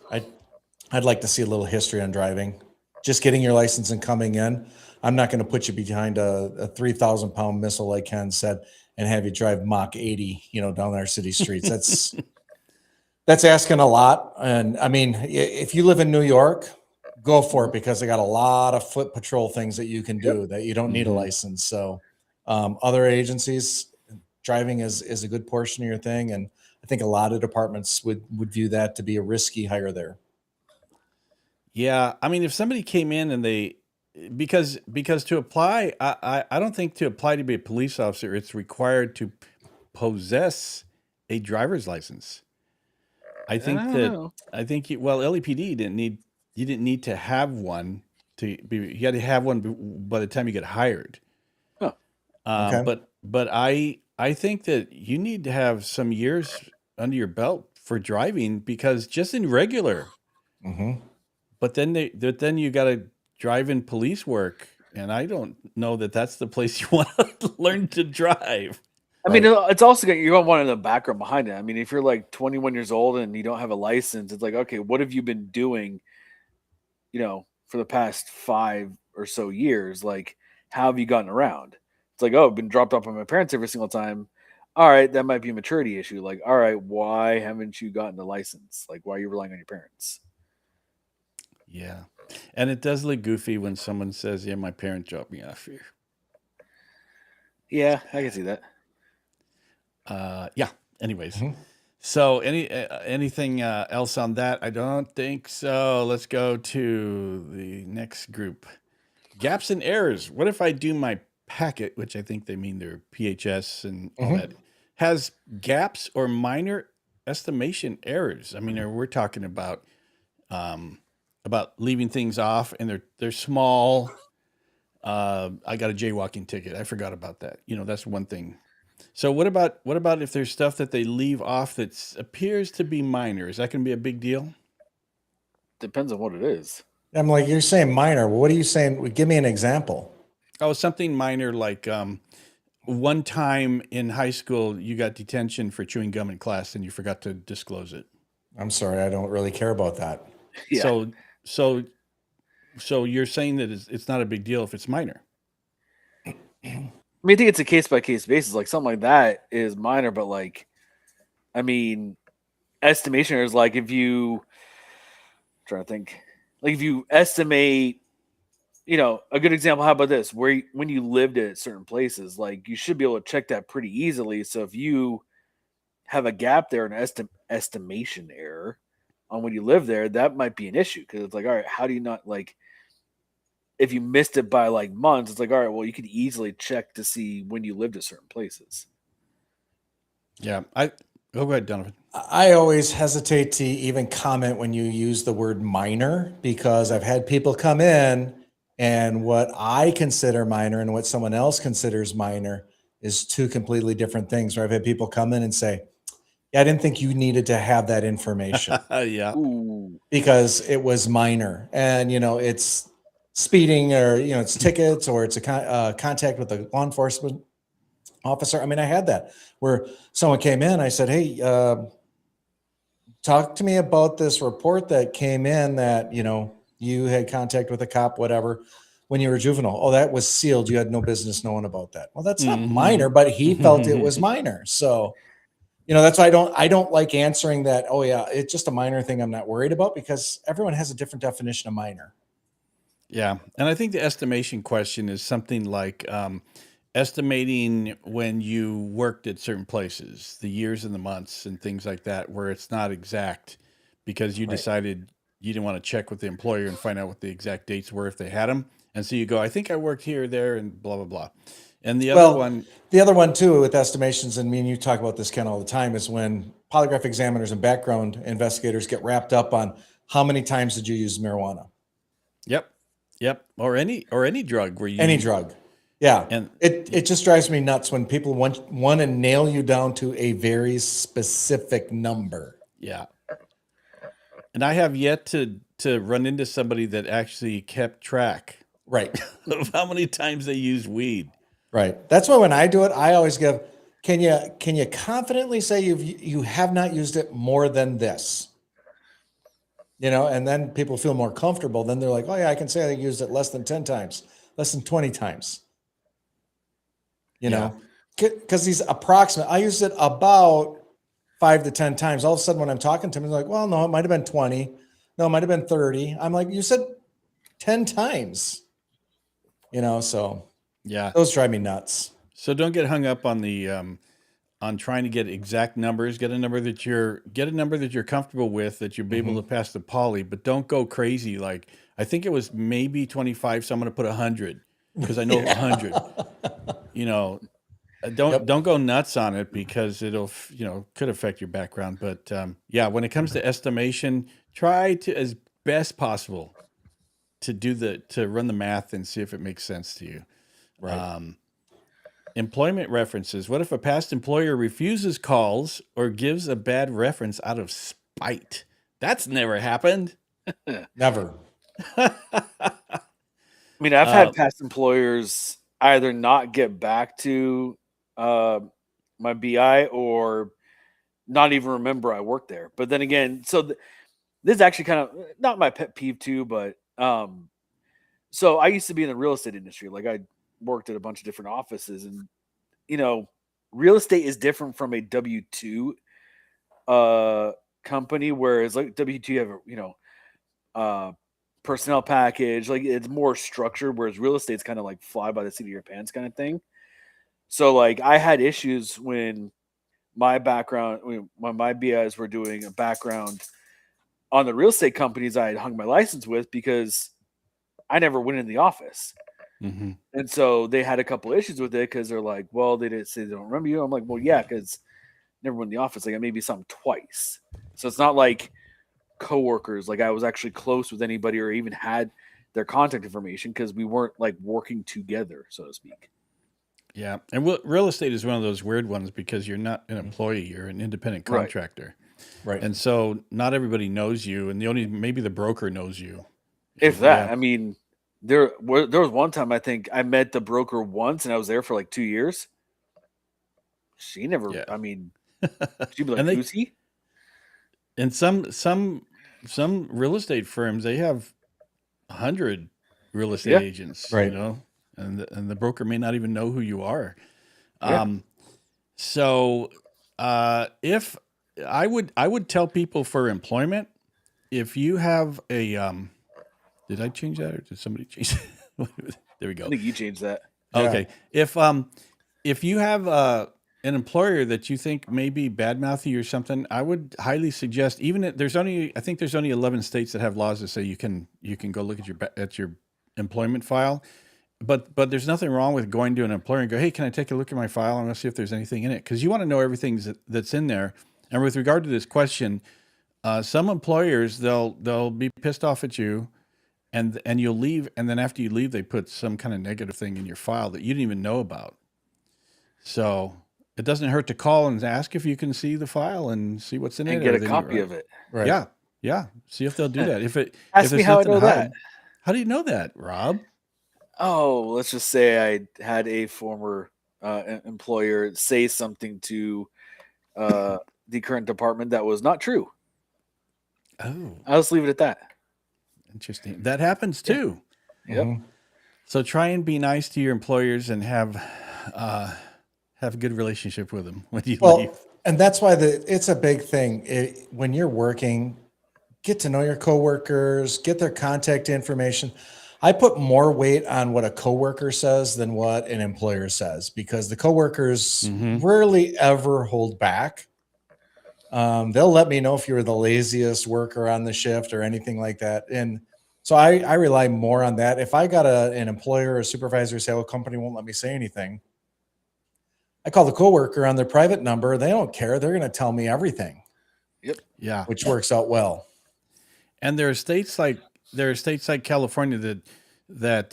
I'd like to see a little history on driving. Just getting your license and coming in. I'm not going to put you behind a 3,000-pound missile, like Ken said, and have you drive Mach 80, down our city streets. That's asking a lot. And I mean, if you live in New York, go for it because they got a lot of foot patrol things that you can Yep. do that you don't need a Mhm. license. So, other agencies, driving is a good portion of your thing, and I think a lot of departments would view that to be a risky hire there. Yeah, I mean, if somebody came in and because to apply, I don't think to apply to be a police officer, it's required to possess a driver's license. I I think don't that know. LAPD you didn't need to have one to be. You had to have one by the time you get hired. Huh. Okay. But I think that you need to have some years under your belt for driving because just in regular. Mm-hmm. But then you got to drive in police work, and I don't know that that's the place you want to learn to drive. I mean, Right. it's also you're going to want the background behind it. I mean, if you're like 21 years old and you don't have a license, it's like, okay, what have you been doing, for the past 5 or so years? Like, how have you gotten around? It's like, oh, I've been dropped off by my parents every single time. All right, that might be a maturity issue. Like, all right, why haven't you gotten the license? Like, why are you relying on your parents? Yeah, and it does look goofy when someone says, "Yeah, my parent dropped me off here." Yeah, I can see that. Yeah. Anyways, Mhm. so anything else on that? I don't think so. Let's go to the next group. Gaps and errors. What if I do my packet, which I think they mean their PHS and all Mhm. that, has gaps or minor estimation errors? I mean, we're talking um, about leaving things off, and they're small. I got a jaywalking ticket. I forgot about that. That's one thing. So what about if there's stuff that they leave off that appears to be minor? Is that going to be a big deal? Depends on what it is. I'm like, you're saying minor. What are you saying? Give me an example. Oh, something minor like one time in high school you got detention for chewing gum in class and you forgot to disclose it. I'm sorry, I don't really care about that. Yeah. So so so you're saying that it's not a big deal if it's minor. I mean, I think it's a case by case basis. Like something like that is minor, but like, I mean, estimation is like if you trying to think, like if you estimate, a good example. How about this? When you lived at certain places, like you should be able to check that pretty easily. So if you have a gap there, an estimation error on when you live there, that might be an issue because it's like, all right, how do you not like if you missed it by like months? It's like, all right, well, you could easily check to see when you lived at certain places. Yeah. Go ahead, Donovan. I always hesitate to even comment when you use the word minor because I've had people come in and what I consider minor and what someone else considers minor is two completely different things. Where I've had people come in and say, "Yeah, I didn't think you needed to have that information Yeah. Ooh, because it was minor." And it's speeding or it's tickets or it's a contact with a law enforcement officer. I mean, I had that where someone came in. I said, "Hey, talk to me about this report that came in that you had contact with a cop, whatever, when you were juvenile. Oh, that was sealed. You had no business knowing about that." Well, that's not minor, but he felt it was minor. So that's why I don't like answering that. Oh yeah, it's just a minor thing I'm not worried about because everyone has a different definition of minor. Yeah, and I think the estimation question is something like estimating when you worked at certain places, the years and the months and things like that, where it's not exact because you Right. decided you didn't want to check with the employer and find out what the exact dates were if they had them, And so you go, I think I worked here, there, and blah, blah, blah. And the Well, other one, the other one too with estimations, and me and you talk about this, Ken, all the time, is when polygraph examiners and background investigators get wrapped up on how many times did you use marijuana? yep, or any drug where you Any drug. Yeah. And It just drives me nuts when people want to nail you down to a very specific number. yeah. And I have yet to run into somebody that actually kept track Right. of how many times they used weed. Right. That's why when I do it, I always give, can you confidently say you have not used it more than this? You know, and then people feel more comfortable. Then they're like, oh yeah, I can say I used it less than 10 times, less than 20 times. You know, because these approximate, I used it about 5 to 10 times. All of a sudden when I'm talking to them, they're like, well, no, it might've been 20. No, it might've been 30. I'm like, you said 10 times, you know, so Yeah. those drive me nuts. So don't get hung up on the on trying to get exact numbers. Get a number that you're comfortable with, that you'll be able to pass the poly, but don't go crazy. Like, I think it was maybe 25, so I'm going to put 100 because I know 100. You know, don't go nuts on it because it'll could affect your background. But yeah, when it comes to estimation, try to as best possible to run the math and see if it makes sense to you. Right. Employment references. What if a past employer refuses calls or gives a bad reference out of spite? That's never happened. Never. I mean, I've had past employers either not get back to my BI or not even remember I worked there. But then again, so this is actually kind of not my pet peeve too, but so I used to be in the real estate industry. Like, I worked at a bunch of different offices, and real estate is different from a W-2 company, whereas like W-2 you have personnel package, like it's more structured, whereas real estate's kind of like fly by the seat of your pants kind of thing. So like I had issues when my BIs were doing a background on the real estate companies I had hung my license with, because I never went in the office. Mm-hmm. And so they had a couple issues with it because they're like, well, they didn't say they don't remember you. I'm like, well, yeah, because never went in the office. Like, I maybe saw them twice. So it's not like coworkers, like I was actually close with anybody or even had their contact information, because we weren't like working together, so to speak. Yeah. And real estate is one of those weird ones because you're not an employee, you're an independent contractor. Right. And so not everybody knows you, and maybe the broker knows you. If that, Yeah. I mean, there was one time I think I met the broker once, and I was there for like 2 years. She never, Yeah. I mean, she'd be like, And who's he? And some real estate firms, they have 100 real estate Yeah. agents, Right. and the broker may not even know who you are. Yeah. So if I would tell people for employment, if you have a did I change that or did somebody change it? There we go. I think you changed that. Okay. If you have an employer that you think may be badmouthy or something, I would highly suggest, even if I think there's only 11 states that have laws that say you can go look at your employment file, but there's nothing wrong with going to an employer and go, hey, can I take a look at my file? I want to see if there's anything in it, because you want to know everything that's in there. And with regard to this question, some employers, they'll be pissed off at you, and you'll leave, and then after you leave, they put some kind of negative thing in your file that you didn't even know about. So it doesn't hurt to call and ask if you can see the file and see what's in it, And get a copy of it. Right. Yeah. See if they'll do that. Ask me how I know that. How do you know that, Rob? Oh, let's just say I had a former employer say something to the current department that was not true. Oh, I'll just leave it at that. interesting. That happens too. Yep. So try and be nice to your employers and have a good relationship with them when you leave. And that's why it's a big thing. When you're working, get to know your coworkers, get their contact information. I put more weight on what a coworker says than what an employer says, because the coworkers rarely ever hold back. They'll let me know if you're the laziest worker on the shift or anything like that. And So I rely more on that. If I got an employer or a supervisor say, "Well, company won't let me say anything," I call the coworker on their private number. They don't care. They're going to tell me everything, Yep. Yeah. which works out well. And there are states like California that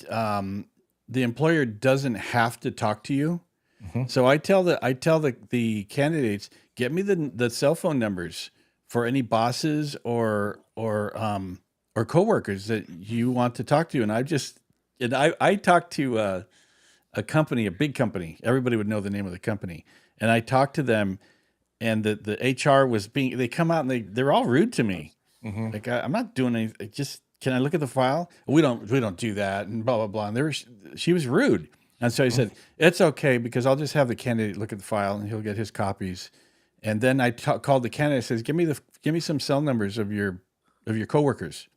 the employer doesn't have to talk to you. Mhm. So I tell the candidates, get me the cell phone numbers for any bosses or coworkers that you want to talk to. And I talked to a company, a big company. Everybody would know the name of the company. And I talked to them, and the HR was they come out and they're all rude to me. Mhm. Like I'm not doing anything. Just can I look at the file? We don't do that, and blah blah blah. And she was rude, and so I said it's okay because I'll just have the candidate look at the file and he'll get his copies. And then I called the candidate, says give me some cell numbers of your coworkers,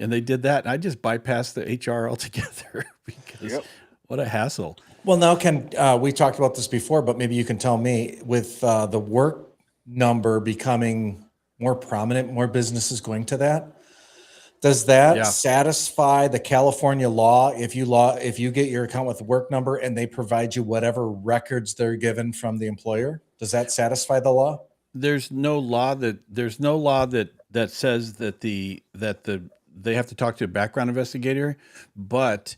and they did that. And I just bypassed the HR altogether because Yep. what a hassle. Well, now, Ken, we talked about this before, but maybe you can tell me with the work number becoming more prominent, more businesses going to that. Does that Yeah. satisfy the California law if you get your account with work number and they provide you whatever records they're given from the employer? Does that satisfy the law? There's no law that says that they have to talk to a background investigator, but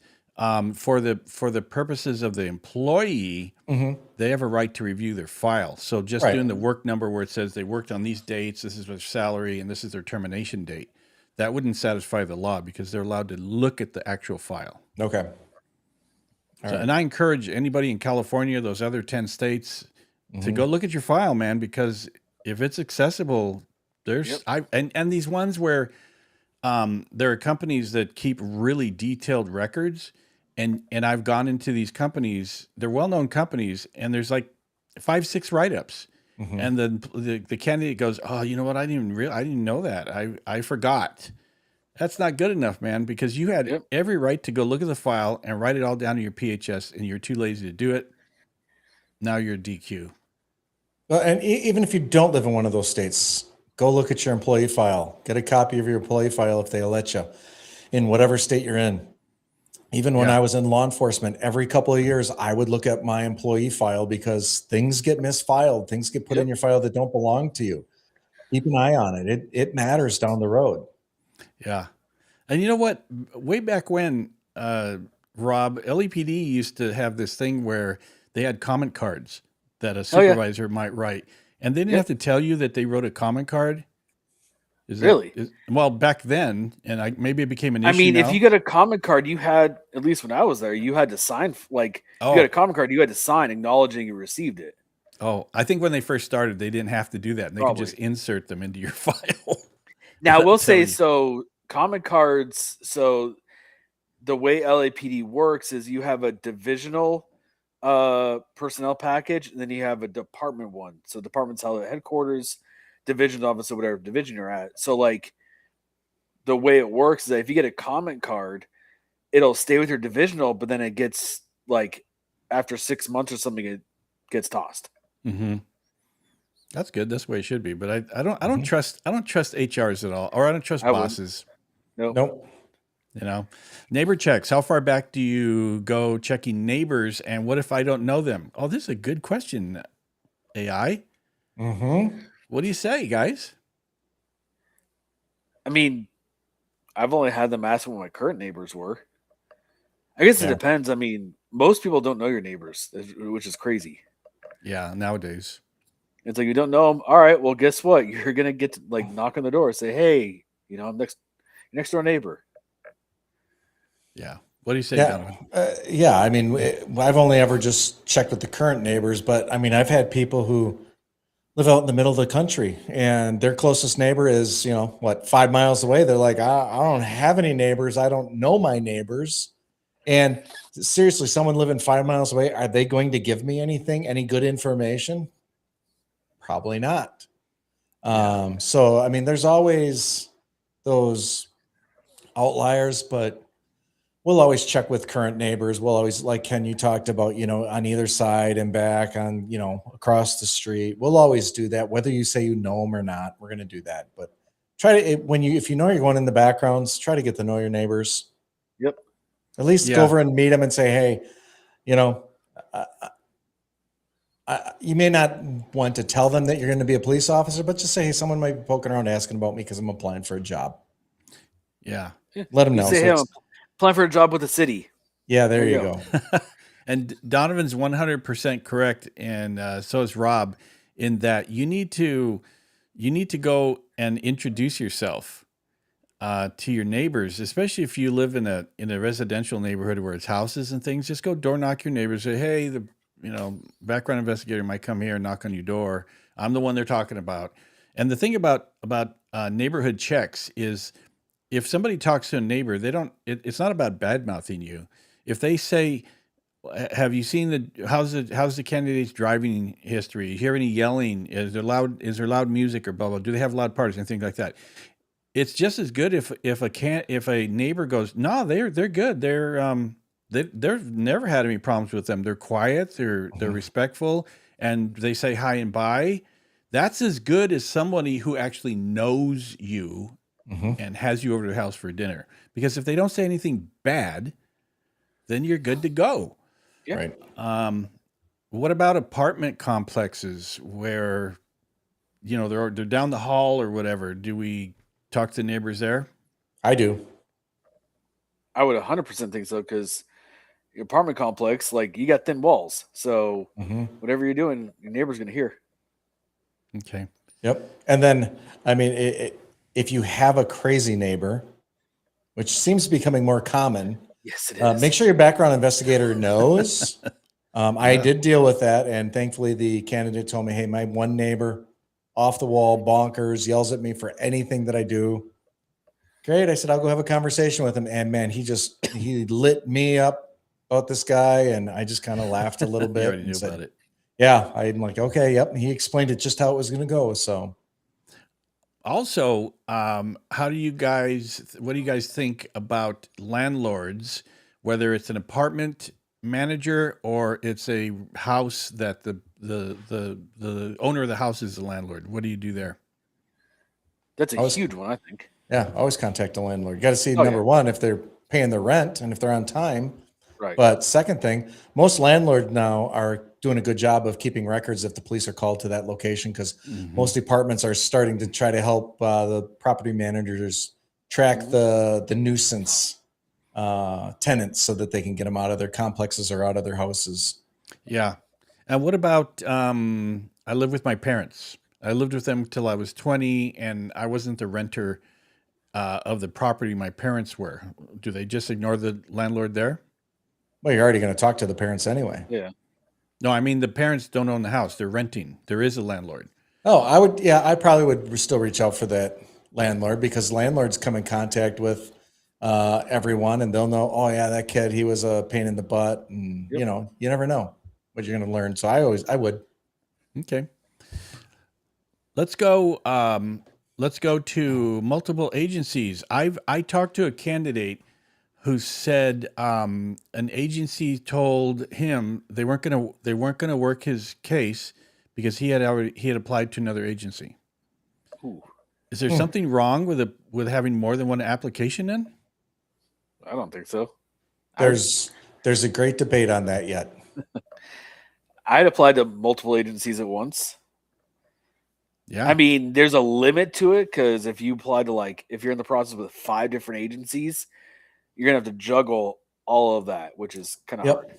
for the purposes of the employee, Mm-hmm. they have a right to review their file. So just Right. doing the work number where it says they worked on these dates, this is their salary, and this is their termination date, that wouldn't satisfy the law because they're allowed to look at the actual file. Okay. All So, right. and I encourage anybody in California, those other 10 states, to go look at your file, man, because if it's accessible, there's Yep. and these ones where there are companies that keep really detailed records, and I've gone into these companies, they're well-known companies, and there's like 5, 6 write-ups. Mhm. And then the candidate goes, "Oh, you know what? I didn't know that. I forgot." That's not good enough, man, because you had Yep. every right to go look at the file and write it all down to your PHS, and you're too lazy to do it. Now you're a DQ. Well, and even if you don't live in one of those states, go look at your employee file. Get a copy of your employee file if they'll let you in whatever state you're in. Even when Yeah. I was in law enforcement, every couple of years, I would look at my employee file because things get misfiled, things get put in Yep. your file that don't belong to you. Keep an eye on it. It matters down the road. Yeah. And you know what? Way back when, Rob, LEPD used to have this thing where they had comment cards that a Oh yeah. supervisor might write, and they didn't Yep. have to tell you that they wrote a comment card. Really? Well, back then, and maybe it became an issue I mean, now. if you got a comment card, you had, at least when I was there, you had to sign. Like, you got a comment card, you had to sign acknowledging you received it. I think when they first started, they didn't have to do that, and they could just insert them into your file. Now, Without we'll say telling you. so. Comment cards. So the way LAPD works is you have a divisional personnel package, and then you have a department one. So department's held at headquarters, division office, or whatever division you're at. So like the way it works is that if you get a comment card, it'll stay with your divisional, but then it gets like after 6 months or something, it gets tossed. Mm-hmm. That's good. That's the way it should be. But I don't trust HRs at all, or I don't trust I wouldn't. bosses. Nope. You know, neighbor checks. How far back do you go checking neighbors? And what if I don't know them? Oh, this is a good question, AI. Mm-hmm. What do you say, guys? I mean, I've only had them ask what my current neighbors were. I guess it Yeah. depends. I mean, most people don't know your neighbors, which is crazy. Yeah, nowadays. It's like you don't know them. All right, well, guess what? You're gonna get to like knock on the door, say, "Hey, you know, I'm next door neighbor." Yeah. What do you say, Yeah. Donovan? Yeah. I mean, I've only ever just checked with the current neighbors, but I mean, I've had people who live out in the middle of the country and their closest neighbor is, 5 miles away. They're like, I don't have any neighbors. I don't know my neighbors. And seriously, someone living 5 miles away, are they going to give me anything, any good information? Probably not. So, I mean, there's always those outliers, but we'll always check with current neighbors. We'll always, like Ken, you talked about, on either side and back on, across the street. We'll always do that. Whether you say you know them or not, we're going to do that. But try to, if you know you're going in the backgrounds, try to get to know your neighbors. Yep. At least Yeah. go over and meet them and say, hey, you know, you may not want to tell them that you're going to be a police officer, but just say, hey, someone might be poking around asking about me because I'm applying for a job. Yeah. Let them You know. say, So hey, I'm it's- applying for a job with the city. yeah, there you go. And Donovan's 100% correct, and so is Rob, in that you need to go and introduce yourself to your neighbors, especially if you live in a residential neighborhood where it's houses and things. Just go door knock your neighbors. Say, hey, the background investigator might come here and knock on your door. I'm the one they're talking about. And the thing about neighborhood checks is, if somebody talks to a neighbor, they don't. It's not about bad mouthing you. If they say, have you seen how's the candidate's driving history? You hear any yelling? Is there loud music or blah blah? Do they have loud parties and things like that? It's just as good if a neighbor goes, no, they're good. They've never had any problems with them. They're quiet. They're respectful, and they say hi and bye. That's as good as somebody who actually knows you and has you over to their house for dinner. Because if they don't say anything bad, then you're good to go. Yeah. Right. What about apartment complexes where, they're down the hall or whatever? Do we talk to neighbors there? I do. I would 100% think so, because your apartment complex, like, you got thin walls. So whatever you're doing, your neighbor's going to hear. Okay. Yep. And then, I mean, if you have a crazy neighbor, which seems to be becoming more common, Yes, it is. make sure your background investigator knows. I did deal with that, and thankfully the candidate told me, hey, my one neighbor, off the wall, bonkers, yells at me for anything that I do. Great. I said, I'll go have a conversation with him. And man, he lit me up about this guy, and I just kind of laughed a little You bit already and knew said, about it. yeah, I'm like, okay, yep. And he explained it just how it was going to go. So Also, what do you guys think about landlords, whether it's an apartment manager or it's a house that the owner of the house is the landlord? What do you do there? That's a I was- huge one, I think. yeah, always contact the landlord. You got to see Oh, number yeah. one, if they're paying their rent and if they're on time. Right. But second thing, most landlords now are doing a good job of keeping records if the police are called to that location, because most departments are starting to try to help the property managers track the nuisance tenants so that they can get them out of their complexes or out of their houses. Yeah. And what about I live with my parents. I lived with them till I was 20, and I wasn't the renter of the property my parents were. Do they just ignore the landlord there? Well, you're already going to talk to the parents anyway. Yeah. No, I mean the parents don't own the house. They're renting. There is a landlord. Oh, I probably would still reach out for that landlord, because landlords come in contact with everyone, and they'll know, oh yeah, that kid, he was a pain in the butt. And Yep. you never know what you're going to learn. So I would. Okay. Let's go. Let's go to multiple agencies. I talked to a candidate who said an agency told him they weren't gonna work his case because he had applied to another agency. Ooh, Is there something wrong with having more than one application in? I don't think so. There's a great debate on that yet. I'd applied to multiple agencies at once. Yeah. I mean, there's a limit to it, because if you apply to, if you're in the process with 5 different agencies, you're going to have to juggle all of that, which is kind of hard.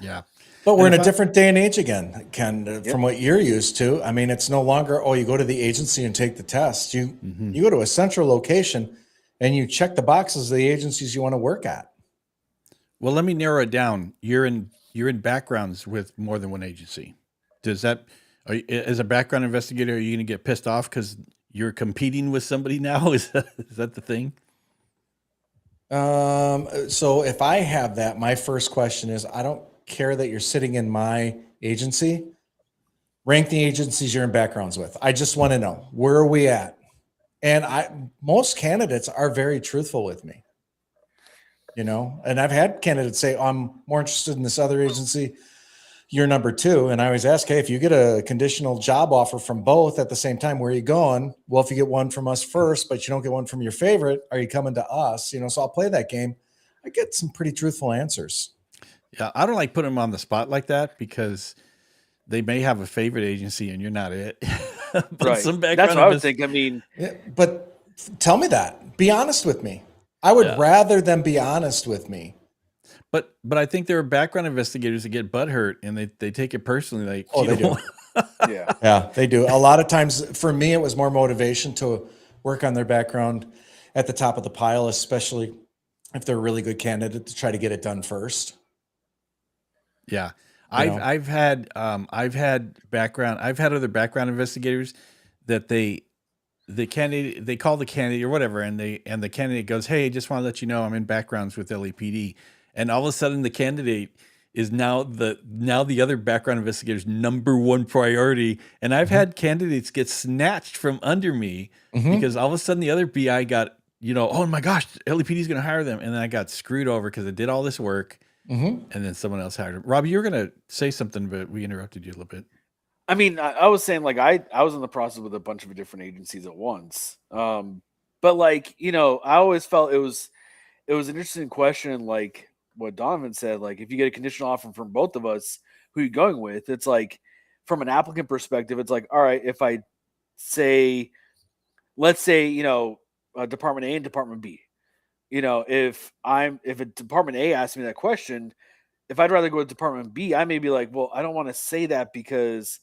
Yeah. But we're in And a if I- different day and age again, Ken, from what you're used to. I mean, it's no longer, you go to the agency and take the test. You go to a central location and you check the boxes of the agencies you want to work at. Well, let me narrow it down. You're in backgrounds with more than one agency. Does that, as a background investigator, are you going to get pissed off because you're competing with somebody now? Is that the thing? So if I have that, my first question is, I don't care that you're sitting in my agency. Rank the agencies you're in backgrounds with. I just want to know, where are we at? And most candidates are very truthful with me. And I've had candidates say, I'm more interested in this other agency. you're number two. And I always ask, hey, if you get a conditional job offer from both at the same time, where are you going? Well, if you get one from us first, but you don't get one from your favorite, are you coming to us? So I'll play that game. I get some pretty truthful answers. Yeah, I don't like putting them on the spot like that because they may have a favorite agency and you're not it. But Right. some That's background what I would invest- think. I mean, Yeah, but tell me that. Be honest with me. I would rather them be honest with me. But I think there are background investigators that get butthurt and they take it personally. Like, Oh, they do. yeah. Yeah, they do. A lot of times for me, it was more motivation to work on their background at the top of the pile, especially if they're a really good candidate, to try to get it done first. Yeah. You know? I've had other background investigators that the candidate, they call the candidate or whatever, and the candidate goes, "Hey, just want to let you know I'm in backgrounds with LAPD," and all of a sudden the candidate is now the other background investigator's number one priority. And I've had candidates get snatched from under me because all of a sudden the other BI got, oh my gosh, LAPD is going to hire them, and then I got screwed over because I did all this work, and then someone else hired them. Robbie, you were going to say something, but we interrupted you a little bit. I mean, I was saying, like, I was in the process with a bunch of different agencies at once. But like, I always felt it was an interesting question, like what Donovan said, like if you get a conditional offer from both of us, who you going with? It's like from an applicant perspective, it's like, all right, if I say, let's say, Department A and Department B, if a Department A asks me that question, if I'd rather go with Department B, I may be like, well, I don't want to say that because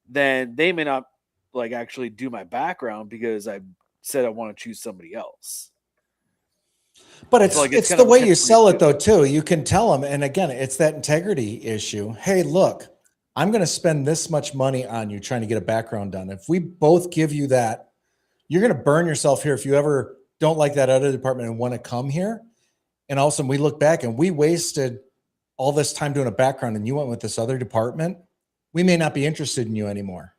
then they may not like actually do my background because I said I want to choose somebody else. But it's like it's kind the of a way you sell it catch-22. though too. You can tell them, and again, it's that integrity issue. Hey, look, I'm going to spend this much money on you trying to get a background done. If we both give you that, you're going to burn yourself here if you ever don't like that other department and want to come here. And all of a sudden we look back and we wasted all this time doing a background and you went with this other department. We may not be interested in you anymore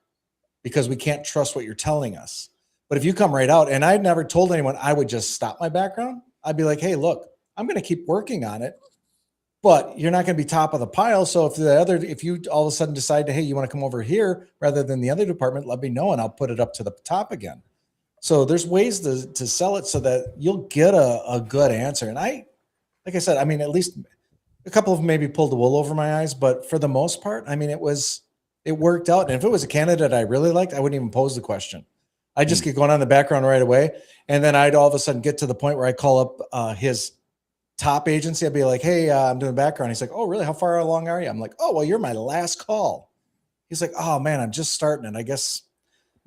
because we can't trust what you're telling us. But if you come right out, and I'd never told anyone I would just stop my background, I'd be like, hey, look, I'm going to keep working on it, but you're not going to be top of the pile. So if you all of a sudden decide to, hey, you want to come over here rather than the other department, let me know and I'll put it up to the top again. So there's ways to sell it so that you'll get a good answer. And like I said, I mean, at least a couple of them maybe pulled the wool over my eyes, but for the most part, I mean, it worked out. And if it was a candidate I really liked, I wouldn't even pose the question. I'd just get going on the background right away. And then I'd all of a sudden get to the point where I call up his top agency. I'd be like, hey, I'm doing background. He's like, oh, really? How far along are you? I'm like, oh, well, you're my last call. He's like, oh man, I'm just starting it. I guess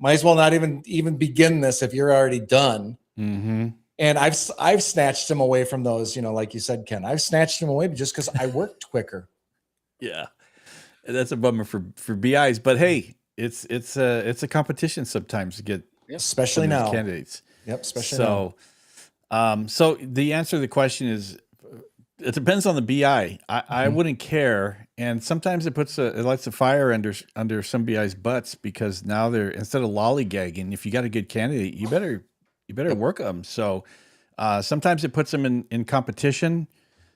might as well not even begin this if you're already done. Mm-hmm. And I've snatched him away from those, like you said, Ken. I've snatched him away just because I worked quicker. Yeah, that's a bummer for BIs. But hey, it's a competition sometimes to get especially some of these now candidates. Yep, especially now. So the answer to the question is, it depends on the BI. I wouldn't care, and sometimes it lights a fire under some BI's butts because now they're, instead of lollygagging, if you got a good candidate, you better work them. So sometimes it puts them in competition.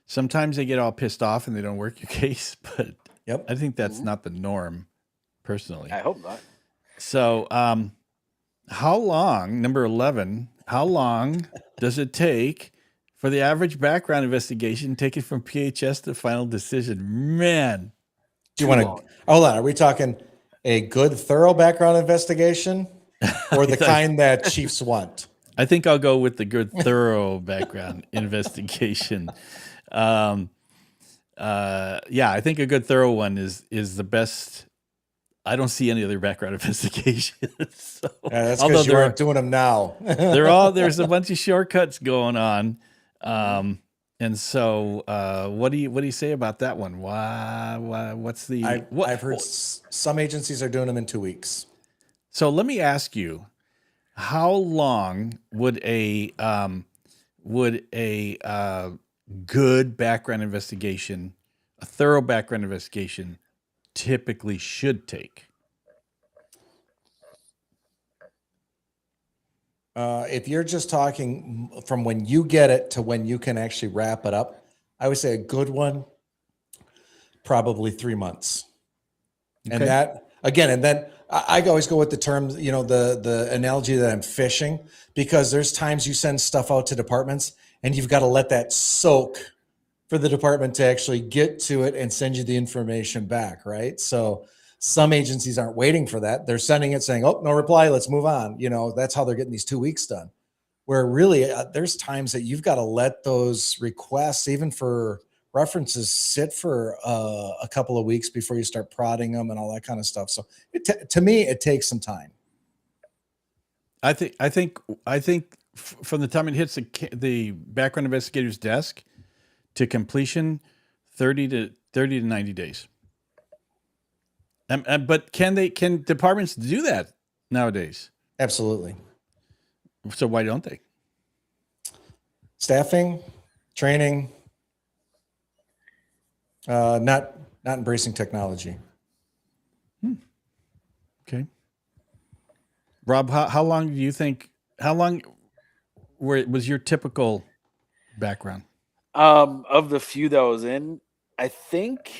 Sometimes they get all pissed off and they don't work your case, but I think that's not the norm, personally. I hope not. So how long, number 11, how long does it take for the average background investigation taken from PHS to final decision? Man. Do you want to hold on? Are we talking a good, thorough background investigation or the kind that chiefs want? I think I'll go with the good, thorough background investigation. Yeah, I think a good, thorough one is the best. I don't see any other background investigations. So, that's because you aren't doing them now. There's a bunch of shortcuts going on. And so, what do you say about that one? What's the? I've heard some agencies are doing them in 2 weeks. So let me ask you, how long would a good background investigation, a thorough background investigation, typically should take? If you're just talking from when you get it to when you can actually wrap it up, I would say a good one, probably 3 months. And Okay. that again, and then I always go with the term, the analogy that I'm fishing, because there's times you send stuff out to departments and you've got to let that soak for the department to actually get to it and send you the information back, right? So some agencies aren't waiting for that. They're sending it saying, oh, no reply, let's move on. That's how they're getting these 2 weeks done. Where really there's times that you've got to let those requests, even for references, sit for a couple of weeks before you start prodding them and all that kind of stuff. So to me, it takes some time. I think from the time it hits the background investigator's desk to completion, 30 to 90 days. But can departments do that nowadays? Absolutely. So why don't they? Staffing, training, not embracing technology. Okay. Rob, how long do you think? How long was your typical background? Of the few that I was in, I think.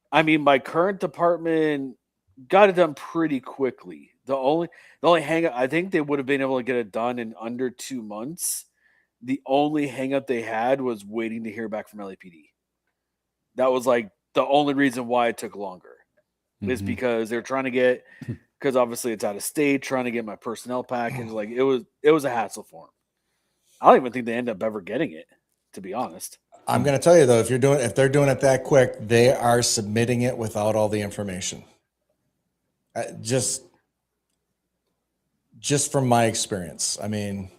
I mean, my current department got it done pretty quickly. The only hang up, I think they would have been able to get it done in under 2 months. The only hang up they had was waiting to hear back from LAPD. That was like the only reason why it took longer. Is because they're trying to get, because obviously it's out of state, trying to get my personnel package. Like it was a hassle for them. I don't even think they end up ever getting it, to be honest. I'm going to tell you though, if they're doing it that quick, they are submitting it without all the information. Just from my experience. I mean,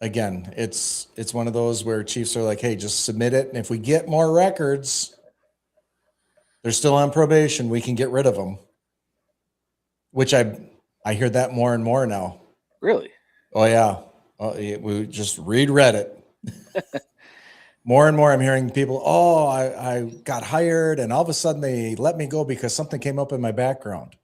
again, it's one of those where chiefs are like, hey, just submit it. And if we get more records, they're still on probation, we can get rid of them. Which I hear that more and more now. Really? Oh yeah. We just read Reddit. More and more I'm hearing people, I got hired and all of a sudden they let me go because something came up in my background.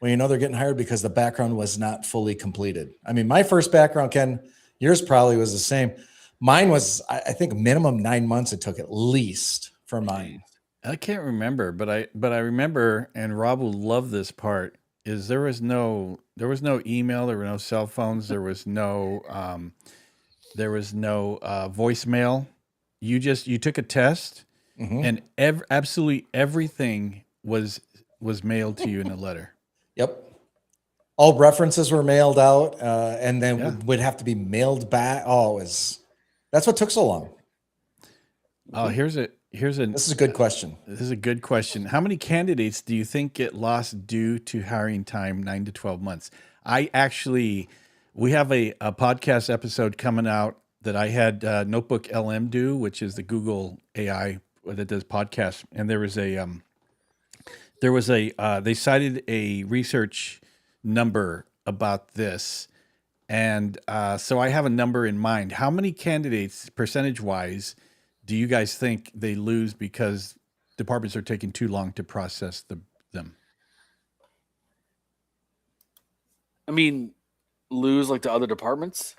Well, they're getting hired because the background was not fully completed. I mean, my first background, Ken, yours probably was the same. Mine was, I think, minimum 9 months it took at least for mine. I can't remember, but I remember, and Rob will love this part, is there was no email, there were no cell phones, there was no voicemail. You took a test, and absolutely everything was mailed to you in a letter. Yep. All references were mailed out, and then would have to be mailed back. That's what took so long. Oh, this is a good question. This is a good question. How many candidates do you think get lost due to hiring time 9 to 12 months? We have a podcast episode coming out that I had Notebook LM do, which is the Google AI that does podcasts. And they cited a research number about this. And so I have a number in mind. How many candidates, percentage-wise, do you guys think they lose because departments are taking too long to process them? I mean, lose like to other departments?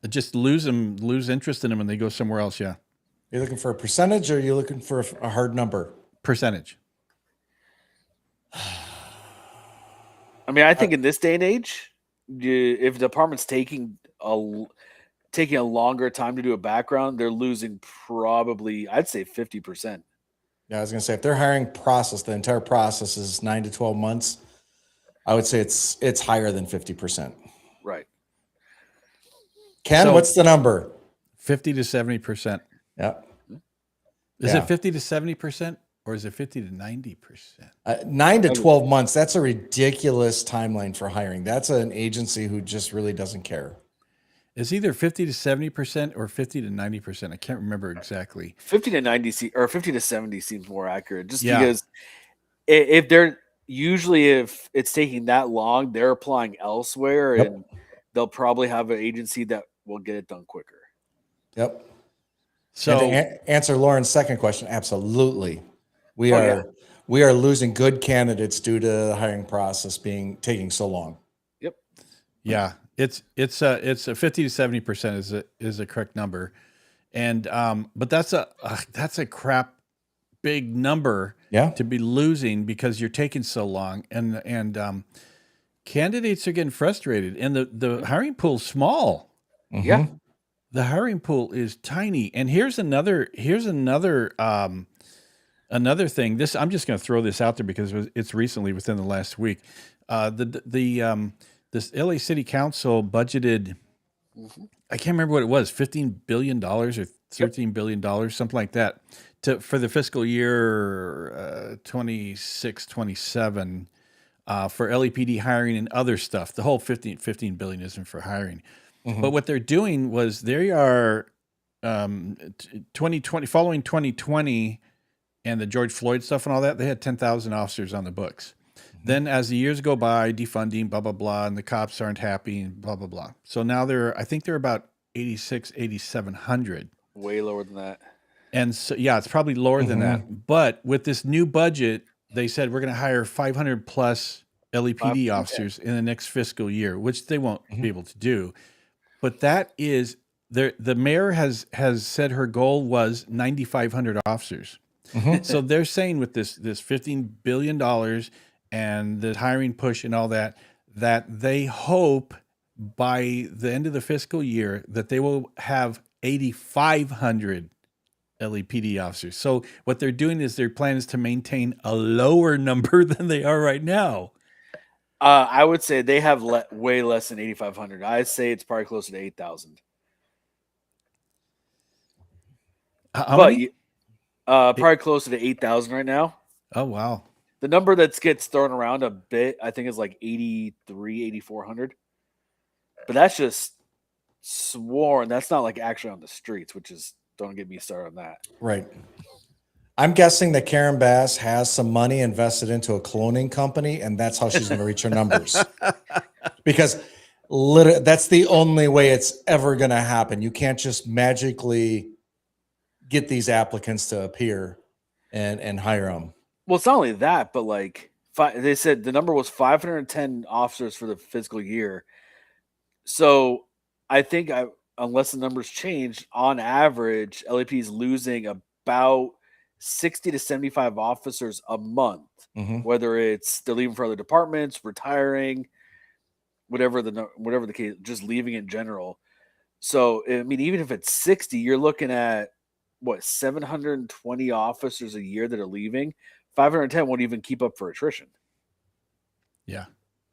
Just lose interest in them, and they go somewhere else. Yeah. You're looking for a percentage, or are you looking for a hard number? Percentage. I mean, I think in this day and age, if the department's taking a longer time to do a background, they're losing probably, I'd say 50%. Yeah, I was going to say, if they're hiring the entire process is 9 to 12 months, I would say it's higher than 50%. Right. Ken, what's the number? 50 to 70%. Yeah. Is it 50 to 70%? Or is it 50 to 90%? 9 to 12 months. That's a ridiculous timeline for hiring. That's an agency who just really doesn't care. It's either 50 to 70% or 50 to 90%. I can't remember exactly. 50 to 90 or 50 to 70 seems more accurate, just because if it's taking that long, they're applying elsewhere, and they'll probably have an agency that will get it done quicker. Yep. So and to answer Lauren's second question, absolutely. We are losing good candidates due to the hiring process taking so long. Yep. Yeah, it's a 50 to 70% is a correct number, and but that's a crap big number Yeah. to be losing because you're taking so long, and candidates are getting frustrated, and the hiring pool's small. Yeah. Mhm. The hiring pool is tiny. And here's another another thing. This I'm just going to throw this out there because it's recently within the last week. This LA City Council budgeted, Mhm. I can't remember what it was, $15 billion or Yep. $13 billion, something like that, for the fiscal year 26, 27, for LAPD hiring and other stuff. The whole 15 billion isn't for hiring. But Mhm. what they're doing was they are 2020, following 2020 and the George Floyd stuff and all that, they had 10,000 officers on the books. Then as the years go by, defunding, blah, blah, blah, and the cops aren't happy and blah, blah, blah. So now I think they're about 8,700. Way lower than that. And so, yeah, it's probably lower than that. But with this new budget, they said we're going to hire 500 plus LAPD officers in the next fiscal year, which they won't be able to do. But that is, the mayor has said her goal was 9,500 officers. So they're saying with this $15 billion and the hiring push and all that, that they hope by the end of the fiscal year that they will have 8,500 LAPD officers. So what they're doing is their plan is to maintain a lower number than they are right now. I would say they have way less than 8,500. I'd say it's probably closer to 8,000. How But many? probably closer to 8,000 right now. Oh, wow. The number that gets thrown around a bit, I think, is like 83, 8,400. But that's just sworn. That's not like actually on the streets, which is, don't get me started on that. Right. I'm guessing that Karen Bass has some money invested into a cloning company, and that's how she's going to reach her numbers. Because that's the only way it's ever going to happen. You can't just magically get these applicants to appear and hire them. Well, it's not only that, but like they said the number was 510 officers for the fiscal year. So I think unless the numbers change, on average, LAP is losing about 60 to 75 officers a month, whether it's they're leaving for other departments, retiring, whatever the case, just leaving in general. So I mean, even if it's 60, you're looking at what, 720 officers a year that are leaving. 510 won't even keep up for attrition. Yeah.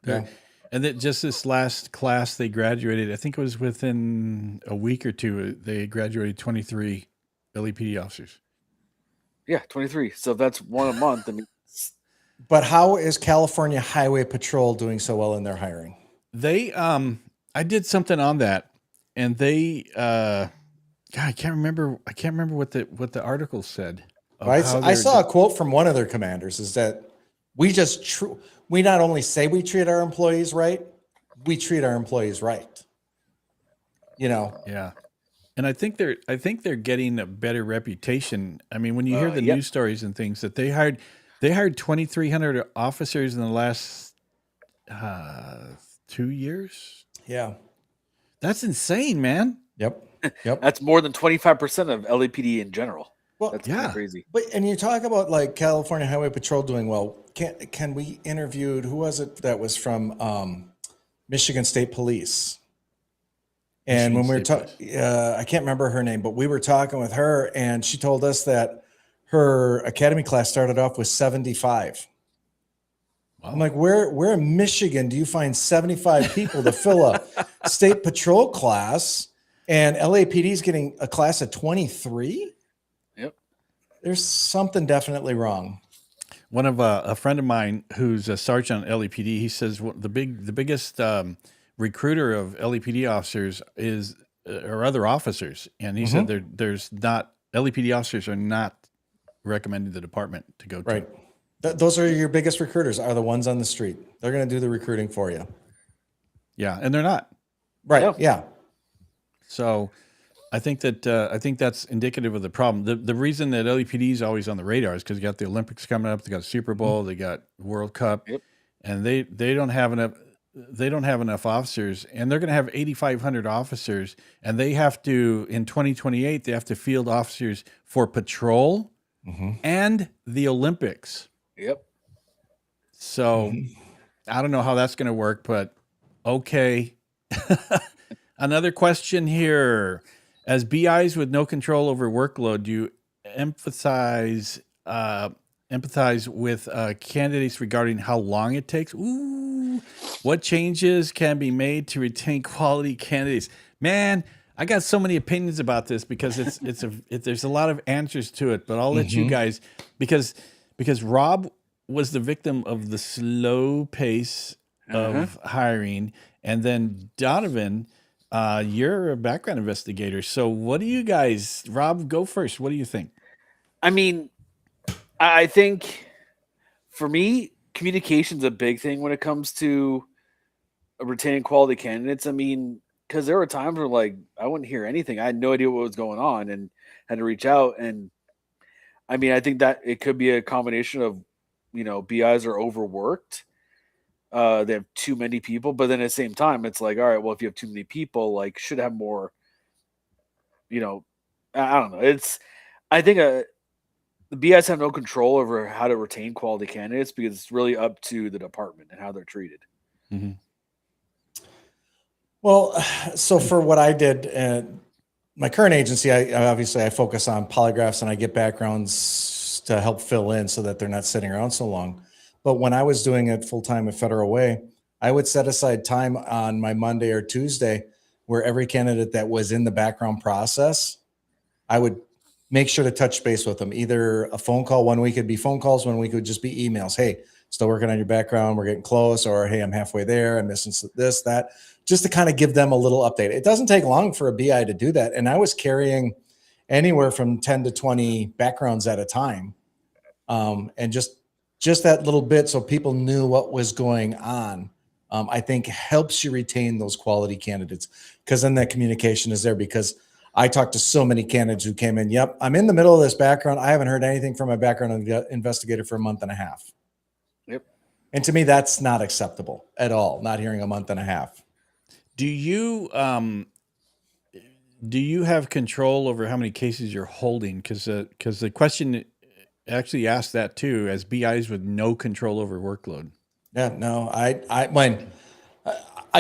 Yeah. And then just this last class they graduated, I think it was within a week or two, they graduated 23 LAPD officers. Yeah, 23. So that's one a month. I mean, But how is California Highway Patrol doing so well in their hiring? They I did something on that, and they God, I can't remember what the article said. I saw a quote from one of their commanders is that we we not only say we treat our employees right, we treat our employees right. You know. Yeah. And I think they're getting a better reputation. I mean, when you hear the Yep. news stories and things that they hired 2,300 officers in the last 2 years. Yeah. That's insane, man. Yep. That's more than 25% of LAPD in general. Well, That's yeah. crazy. But and you talk about like California Highway Patrol doing well. Can we interviewed, who was it that was from Michigan State Police? And when we were talking, I can't remember her name, but we were talking with her, and she told us that her academy class started off with 75. Wow. I'm like, where in Michigan do you find 75 people to fill a state patrol class? And LAPD is getting a class of 23? Yep. There's something definitely wrong. One of a friend of mine who's a sergeant at LAPD, he says the biggest recruiter of LAPD officers are other officers, and he said there's not LAPD officers are not recommending the department to go to. Right. Those are your biggest recruiters, are the ones on the street. They're going to do the recruiting for you. Yeah, and they're not. Right. Yeah. So I think that's indicative of the problem. The reason that LAPD is always on the radar is because you got the Olympics coming up, they got Super Bowl, they got World Cup, and they don't have enough officers, and they're going to have 8,500 officers, and they have to, in 2028, they have to field officers for patrol and the Olympics. Yep. So I don't know how that's going to work, but okay. Another question here. As BIs with no control over workload, do you emphasize empathize with candidates regarding how long it takes? Ooh, what changes can be made to retain quality candidates? Man, I got so many opinions about this because there's a lot of answers to it, but I'll let you guys because Rob was the victim of the slow pace of hiring, and then Donovan, you're a background investigator. So what do you guys, Rob, go first. What do you think? I mean, I think for me, communication's a big thing when it comes to retaining quality candidates. I mean, because there were times where like I wouldn't hear anything. I had no idea what was going on and had to reach out. And I mean, I think that it could be a combination of, BIs are overworked. They have too many people, but then at the same time, it's like, all right, well, if you have too many people, like should have more, I don't know. I think the BIs have no control over how to retain quality candidates because it's really up to the department and how they're treated. Mm-hmm. Well, so for what I did at my current agency, I focus on polygraphs and I get backgrounds to help fill in so that they're not sitting around so long. But when I was doing it full time at Federal Way, I would set aside time on my Monday or Tuesday where every candidate that was in the background process, I would make sure to touch base with them. Either a phone call, 1 week it'd be phone calls, 1 week would just be emails. Hey, still working on your background. We're getting close. Or, hey, I'm halfway there. I'm missing this, that, just to kind of give them a little update. It doesn't take long for a BI to do that. And I was carrying anywhere from 10 to 20 backgrounds at a time. And just that little bit so people knew what was going on, I think helps you retain those quality candidates because then that communication is there. Because I talked to so many candidates who came in, yep, I'm in the middle of this background. I haven't heard anything from my background investigator for a month and a half. Yep. And to me, that's not acceptable at all, not hearing a month and a half. Do you have control over how many cases you're holding? Because the question actually asked that too, as BIs with no control over workload. Yeah, no, I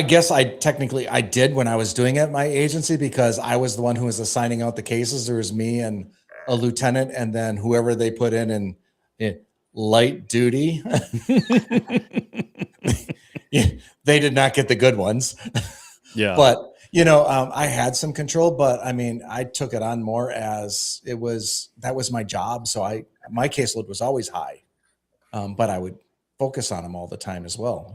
guess I did when I was doing it at my agency because I was the one who was assigning out the cases. There was me and a lieutenant, and then whoever they put in light duty. They did not get the good ones. Yeah. But, I had some control, but I mean, I took it on more as that was my job. So my caseload was always high, but I would focus on them all the time as well,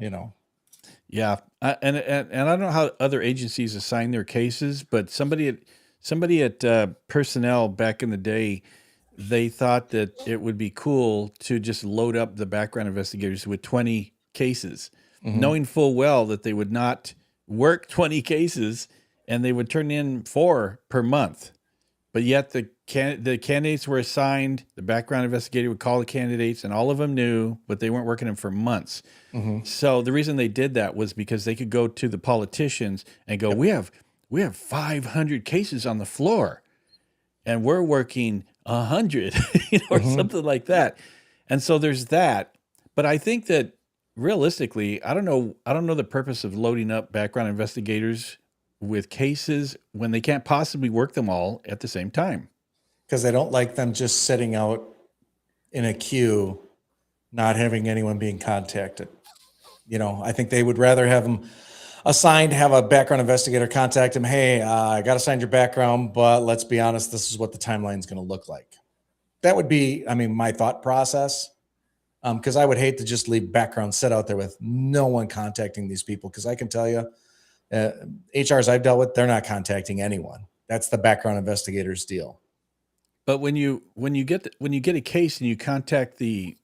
Yeah, and I don't know how other agencies assign their cases, but somebody at personnel back in the day, they thought that it would be cool to just load up the background investigators with 20 cases, knowing full well that they would not work 20 cases and they would turn in 4 per month. But yet the candidates were assigned, the background investigator would call the candidates and all of them knew, but they weren't working them for months. So the reason they did that was because they could go to the politicians and go, yep, we have 500 cases on the floor and we're working 100, or something like that. And so there's that. But I think that realistically, I don't know the purpose of loading up background investigators with cases when they can't possibly work them all at the same time. Because they don't like them just sitting out in a queue, not having anyone being contacted. I think they would rather have them assigned, have a background investigator contact them. Hey, I got assigned your background, but let's be honest, this is what the timeline is going to look like. That would be, my thought process. Because I would hate to just leave background sit out there with no one contacting these people. Because I can tell you, HRs I've dealt with, they're not contacting anyone. That's the background investigator's deal. But when you get a case and you contact the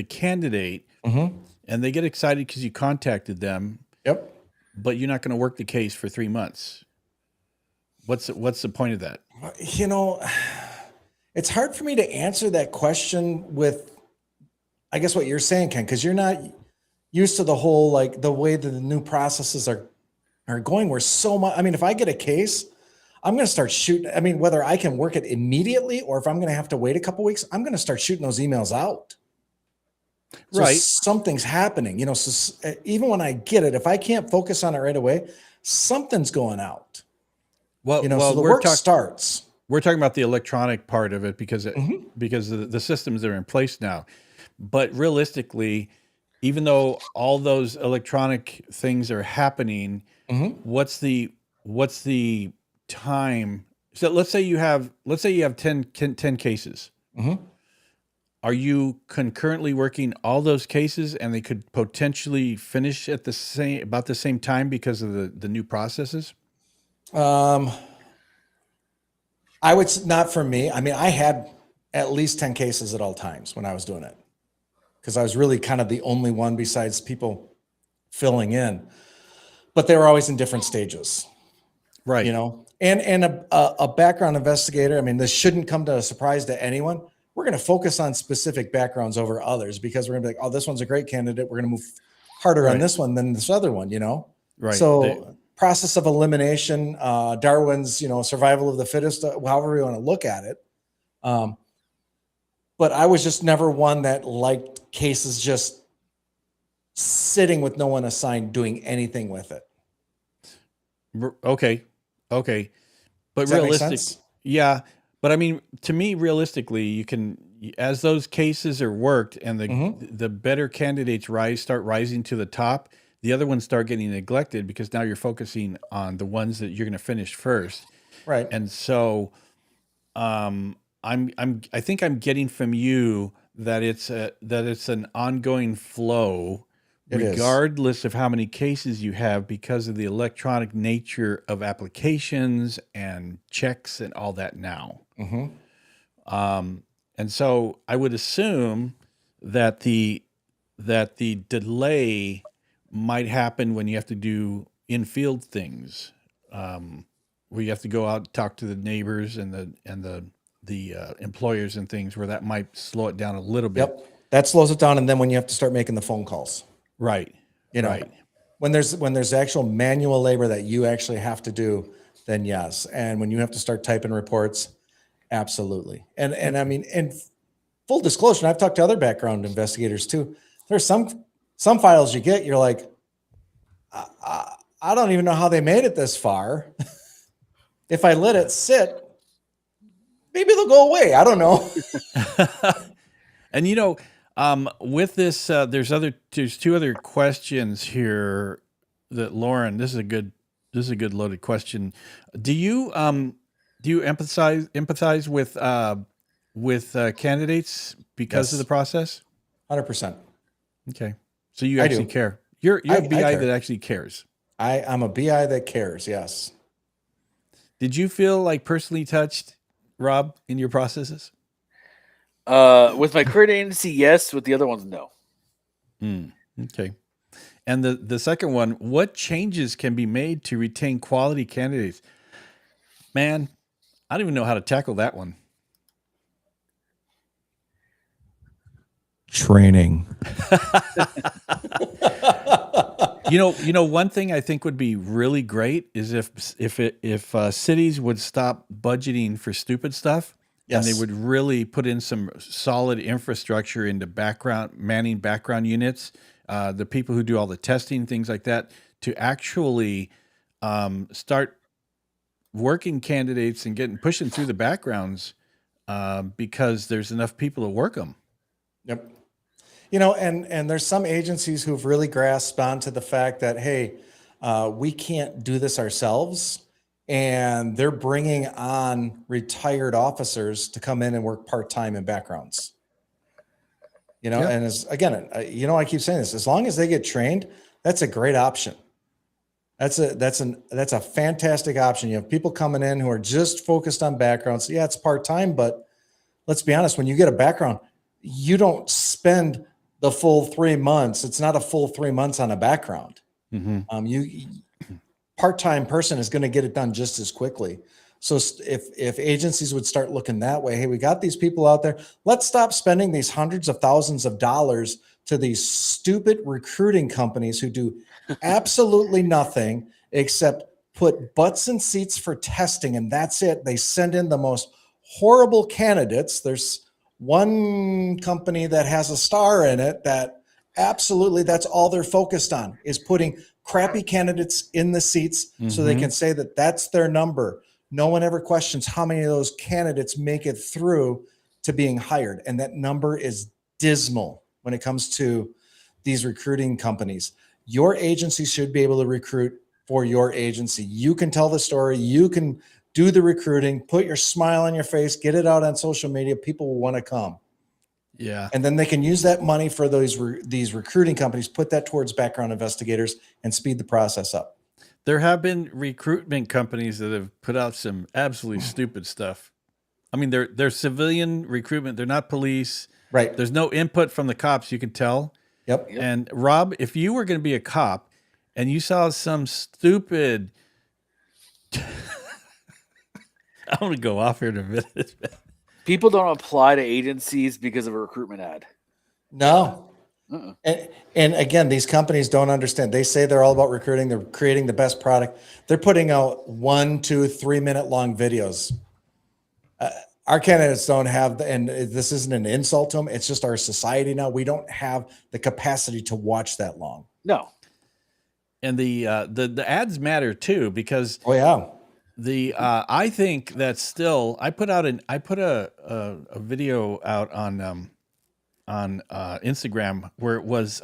candidate, and they get excited because you contacted them, yep, but you're not going to work the case for 3 months. What's the point of that? It's hard for me to answer that question with, I guess, what you're saying, Ken, because you're not used to the whole, like the way that the new processes are going. Where so much, if I get a case, I'm going to start shooting. I mean, whether I can work it immediately or if I'm going to have to wait a couple weeks, I'm going to start shooting those emails out. So Right. something's happening, you know, so even when I get it, if I can't focus on it right away, something's going out, Well, you know, so the work starts. we're talking about the electronic part of it because Mhm. because the systems are in place now. But realistically, even though all those electronic things are happening, Mhm. what's the time? So let's say you have 10 cases. Mhm. Are you concurrently working all those cases and they could potentially finish at about the same time because of the new processes? I would not for me. I mean, I had at least 10 cases at all times when I was doing it because I was really kind of the only one besides people filling in, but they were always in different stages, Right. you know, and a background investigator. I mean, this shouldn't come to a surprise to anyone. We're going to focus on specific backgrounds over others because we're going to be like, oh, this one's a great candidate. We're going to move harder on Right. this one than this other one, you know? Right. So process of elimination, Darwin's, you know, survival of the fittest, however you want to look at it. But I was just never one that liked cases just sitting with no one assigned doing anything with it. Okay. Okay. But Does that make realistic, sense? yeah. But I mean, to me, realistically, you can, as those cases are worked and the better candidates start rising to the top, the other ones start getting neglected because now you're focusing on the ones that you're going to finish first. Right. And so, I think I'm getting from you that it's an ongoing flow, It is. regardless of how many cases you have, because of the electronic nature of applications and checks and all that now. And so I would assume that the delay might happen when you have to do in-field things, where you have to go out and talk to the neighbors and the employers and things, where that might slow it down a little bit. Yep. That slows it down. And then when you have to start making the phone calls, Right. you know, Right. when there's actual manual labor that you actually have to do, then yes. And when you have to start typing reports, absolutely. And I mean, and full disclosure, I've talked to other background investigators too. There's some files you get, you're like, I don't even know how they made it this far. If I let it sit, maybe they'll go away. I don't know. And you know, with this, there's two other questions here that Lauren. This is a good loaded question. Do you empathize with candidates because of Yes. the process? 100%. Okay, so you I actually do. care. You're a I BI care. that actually cares. I'm a BI that cares. Yes. Did you feel like personally touched, Rob, in your processes? With my current agency, yes. With the other ones, no. Okay. And the second one, what changes can be made to retain quality candidates? Man, I don't even know how to tackle that one. Training. You know, one thing I think would be really great is if cities would stop budgeting for stupid stuff, and they Yes. would really put in some solid infrastructure into manning background units, the people who do all the testing, things like that, to actually start working candidates and pushing through the backgrounds, because there's enough people to work them. Yep. You know, and there's some agencies who've really grasped onto the fact that, hey, we can't do this ourselves. And they're bringing on retired officers to come in and work part-time in backgrounds. You know, Yeah. and as again, you know, I keep saying this, as long as they get trained, that's a great option. That's a fantastic option. You have people coming in who are just focused on backgrounds. Yeah, it's part-time, but let's be honest, when you get a background, you don't spend the full 3 months. It's not a full 3 months on a background. You part-time person is going to get it done just as quickly. So if agencies would start looking that way, hey, we got these people out there. Let's stop spending these hundreds of thousands of dollars to these stupid recruiting companies who do absolutely nothing except put butts in seats for testing, and that's it. They send in the most horrible candidates. There's one company that has a star in it that absolutely that's all they're focused on, is putting crappy candidates in the seats so they can say that that's their number. No one ever questions how many of those candidates make it through to being hired. And that number is dismal when it comes to these recruiting companies. Your agency should be able to recruit for your agency. You can tell the story. You can do the recruiting, put your smile on your face, get it out on social media. People will want to come. Yeah. And then they can use that money for these recruiting companies, put that towards background investigators, and speed the process up. There have been recruitment companies that have put out some absolutely stupid stuff. I mean, they're civilian recruitment. They're not police. Right. There's no input from the cops. You can tell. Yep. And Rob, if you were going to be a cop and you saw some stupid, I'm going to go off here in a minute. People don't apply to agencies because of a recruitment ad. No. And again, these companies don't understand. They say they're all about recruiting. They're creating the best product. They're putting out 1, 2, 3 minute long videos. Our candidates don't have, and this isn't an insult to them. It's just our society now. We don't have the capacity to watch that long. No. And the ads matter too, because Oh yeah. I think that still I put a video out on Instagram where it was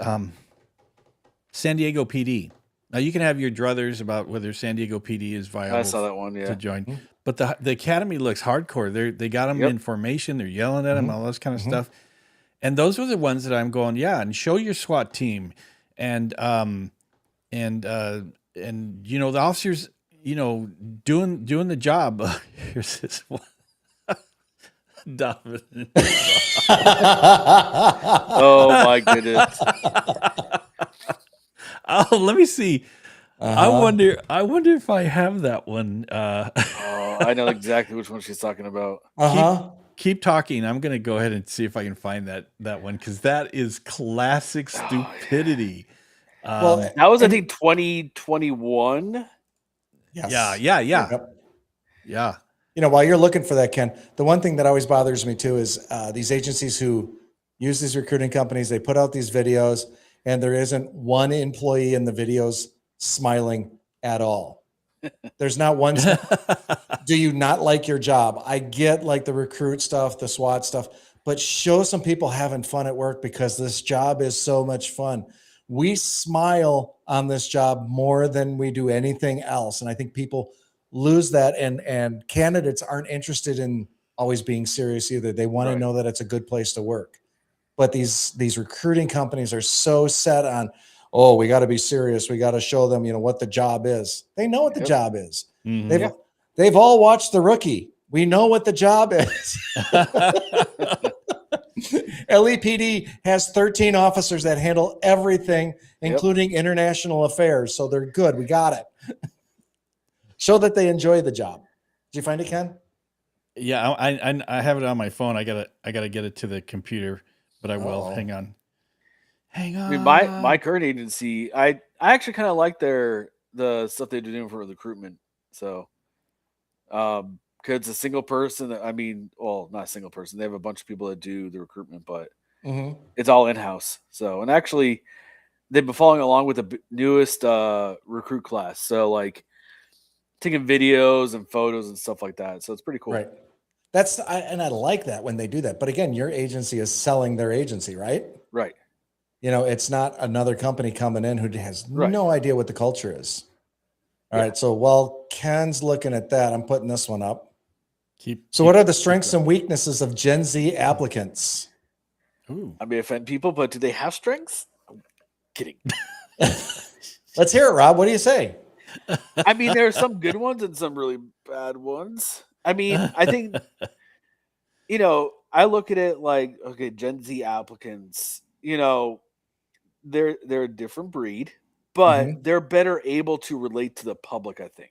San Diego PD. Now you can have your druthers about whether San Diego PD is viable I saw that one, to yeah. join, but the academy looks hardcore. They got them in formation. They're yelling at them, all this kind of stuff. And those were the ones that I'm going, yeah, and show your SWAT team, and you know, the officers, you know, doing the job. Here's this one. Donovan. Oh my goodness. Oh, let me see. I wonder if I have that one. Oh, I know exactly which one she's talking about. Keep talking. I'm going to go ahead and see if I can find that one, because that is classic stupidity. Well, That was, I think, 2021. yes. Yeah. Yep. Yeah. You know, while you're looking for that, Ken, the one thing that always bothers me too is these agencies who use these recruiting companies, they put out these videos and there isn't one employee in the videos smiling at all. There's not one. Do you not like your job? I get like the recruit stuff, the SWAT stuff, but show some people having fun at work, because this job is so much fun. We smile on this job more than we do anything else. And I think people lose that, and candidates aren't interested in always being serious either. They want to know that it's a good place to work. But these recruiting companies are so set on, oh, we got to be serious. We got to show them, you know, what the job is. They know what the job is. They've all watched The Rookie. We know what the job is. LEPD has 13 officers that handle everything, including international affairs. So they're good. We got it. Show that they enjoy the job. Did you find it, Ken? Yeah, I have it on my phone. I gotta get it to the computer, but I will. Hang on. I mean, my current agency, I actually kind of like the stuff they're doing for recruitment. So, because it's a single person. I mean, well, not a single person. They have a bunch of people that do the recruitment, but it's all in house. So, and actually, they've been following along with the newest recruit class. So, like, taking videos and photos and stuff like that. So it's pretty cool. Right. And I like that when they do that. But again, your agency is selling their agency, right? Right. You know, it's not another company coming in who has no idea what the culture is. All right. So while Ken's looking at that, I'm putting this one up. What are the strengths and weaknesses of Gen Z applicants? Ooh. I may offend people, but do they have strengths? I'm kidding. Let's hear it, Rob. What do you say? I mean, there are some good ones and some really bad ones. I mean, I think, you know, I look at it like, okay, Gen Z applicants, you know, they're a different breed, but they're better able to relate to the public, I think.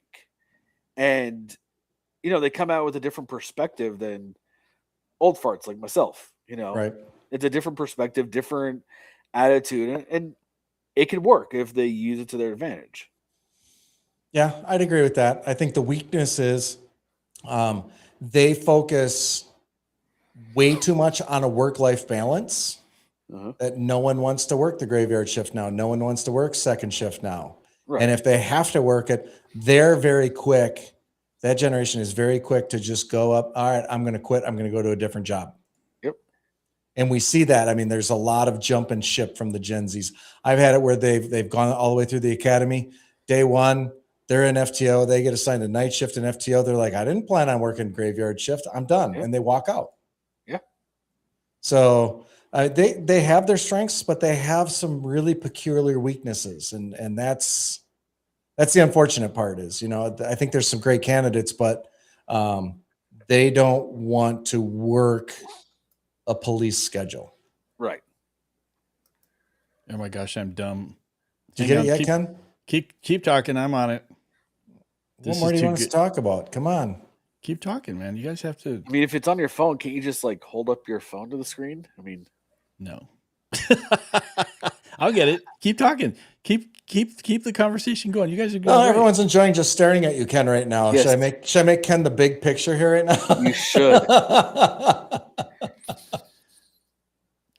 And, you know, they come out with a different perspective than old farts like myself, you know. Right. It's a different perspective, different attitude, and it can work if they use it to their advantage. Yeah, I'd agree with that. I think the weakness is they focus way too much on a work-life balance Uh-huh. that no one wants to work the graveyard shift now. No one wants to work second shift now. Right. And if they have to work it, they're very quick. That generation is very quick to just go up. All right, I'm going to quit. I'm going to go to a different job. Yep. And we see that. I mean, there's a lot of jump and ship from the Gen Zs. I've had it where they've gone all the way through the academy. Day one, they're in FTO. They get assigned a night shift in FTO. They're like, I didn't plan on working graveyard shift. I'm done. Yeah. And they walk out. Yeah. So they have their strengths, but they have some really peculiar weaknesses. And that's the unfortunate part is, I think there's some great candidates, but they don't want to work a police schedule. Right. Oh my gosh, I'm dumb. Did you Hang get it on, yet, Ken? Keep talking. I'm on it. What more do you want us to talk about? Come on. Keep talking, man. You guys have to. I mean, if it's on your phone, can't you just like hold up your phone to the screen? I mean, No. I'll get it. Keep talking. Keep the conversation going. You guys are good. No, everyone's enjoying just staring at you, Ken, right now. Yes. Should I make Ken the big picture here right now? you should. I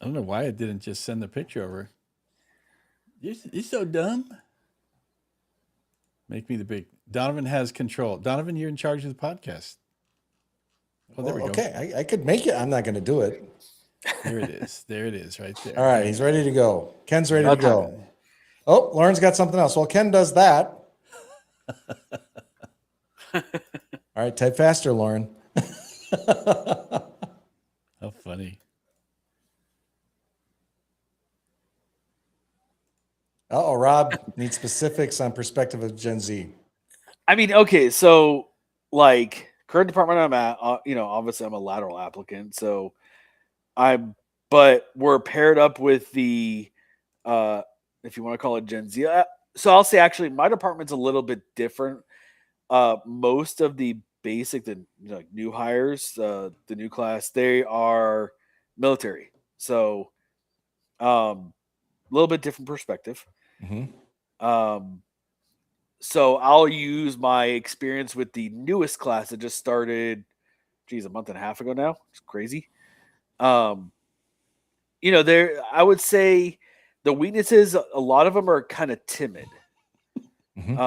don't know why I didn't just send the picture over. You're so dumb. Make me the big. Donovan has control. Donovan, you're in charge of the podcast. Oh, there we go. Okay, I could make it. I'm not going to do it. There it is. There it is, right there. All right, he's ready to go. Ken's ready to go. Oh, Lauren's got something else. Well, Ken does that. All right, type faster, Lauren. How funny. Oh, Rob needs specifics on perspective of Gen Z. I mean, okay, so like current department I'm at, obviously I'm a lateral applicant, so but we're paired up with the, if you want to call it Gen Z. So I'll say actually my department's a little bit different. Most of the basic, new hires, the new class, they are military. So, a little bit different perspective. Mm-hmm. So I'll use my experience with the newest class that just started, a month and a half ago now. It's crazy. I would say the weaknesses, a lot of them are kind of timid. Mm-hmm.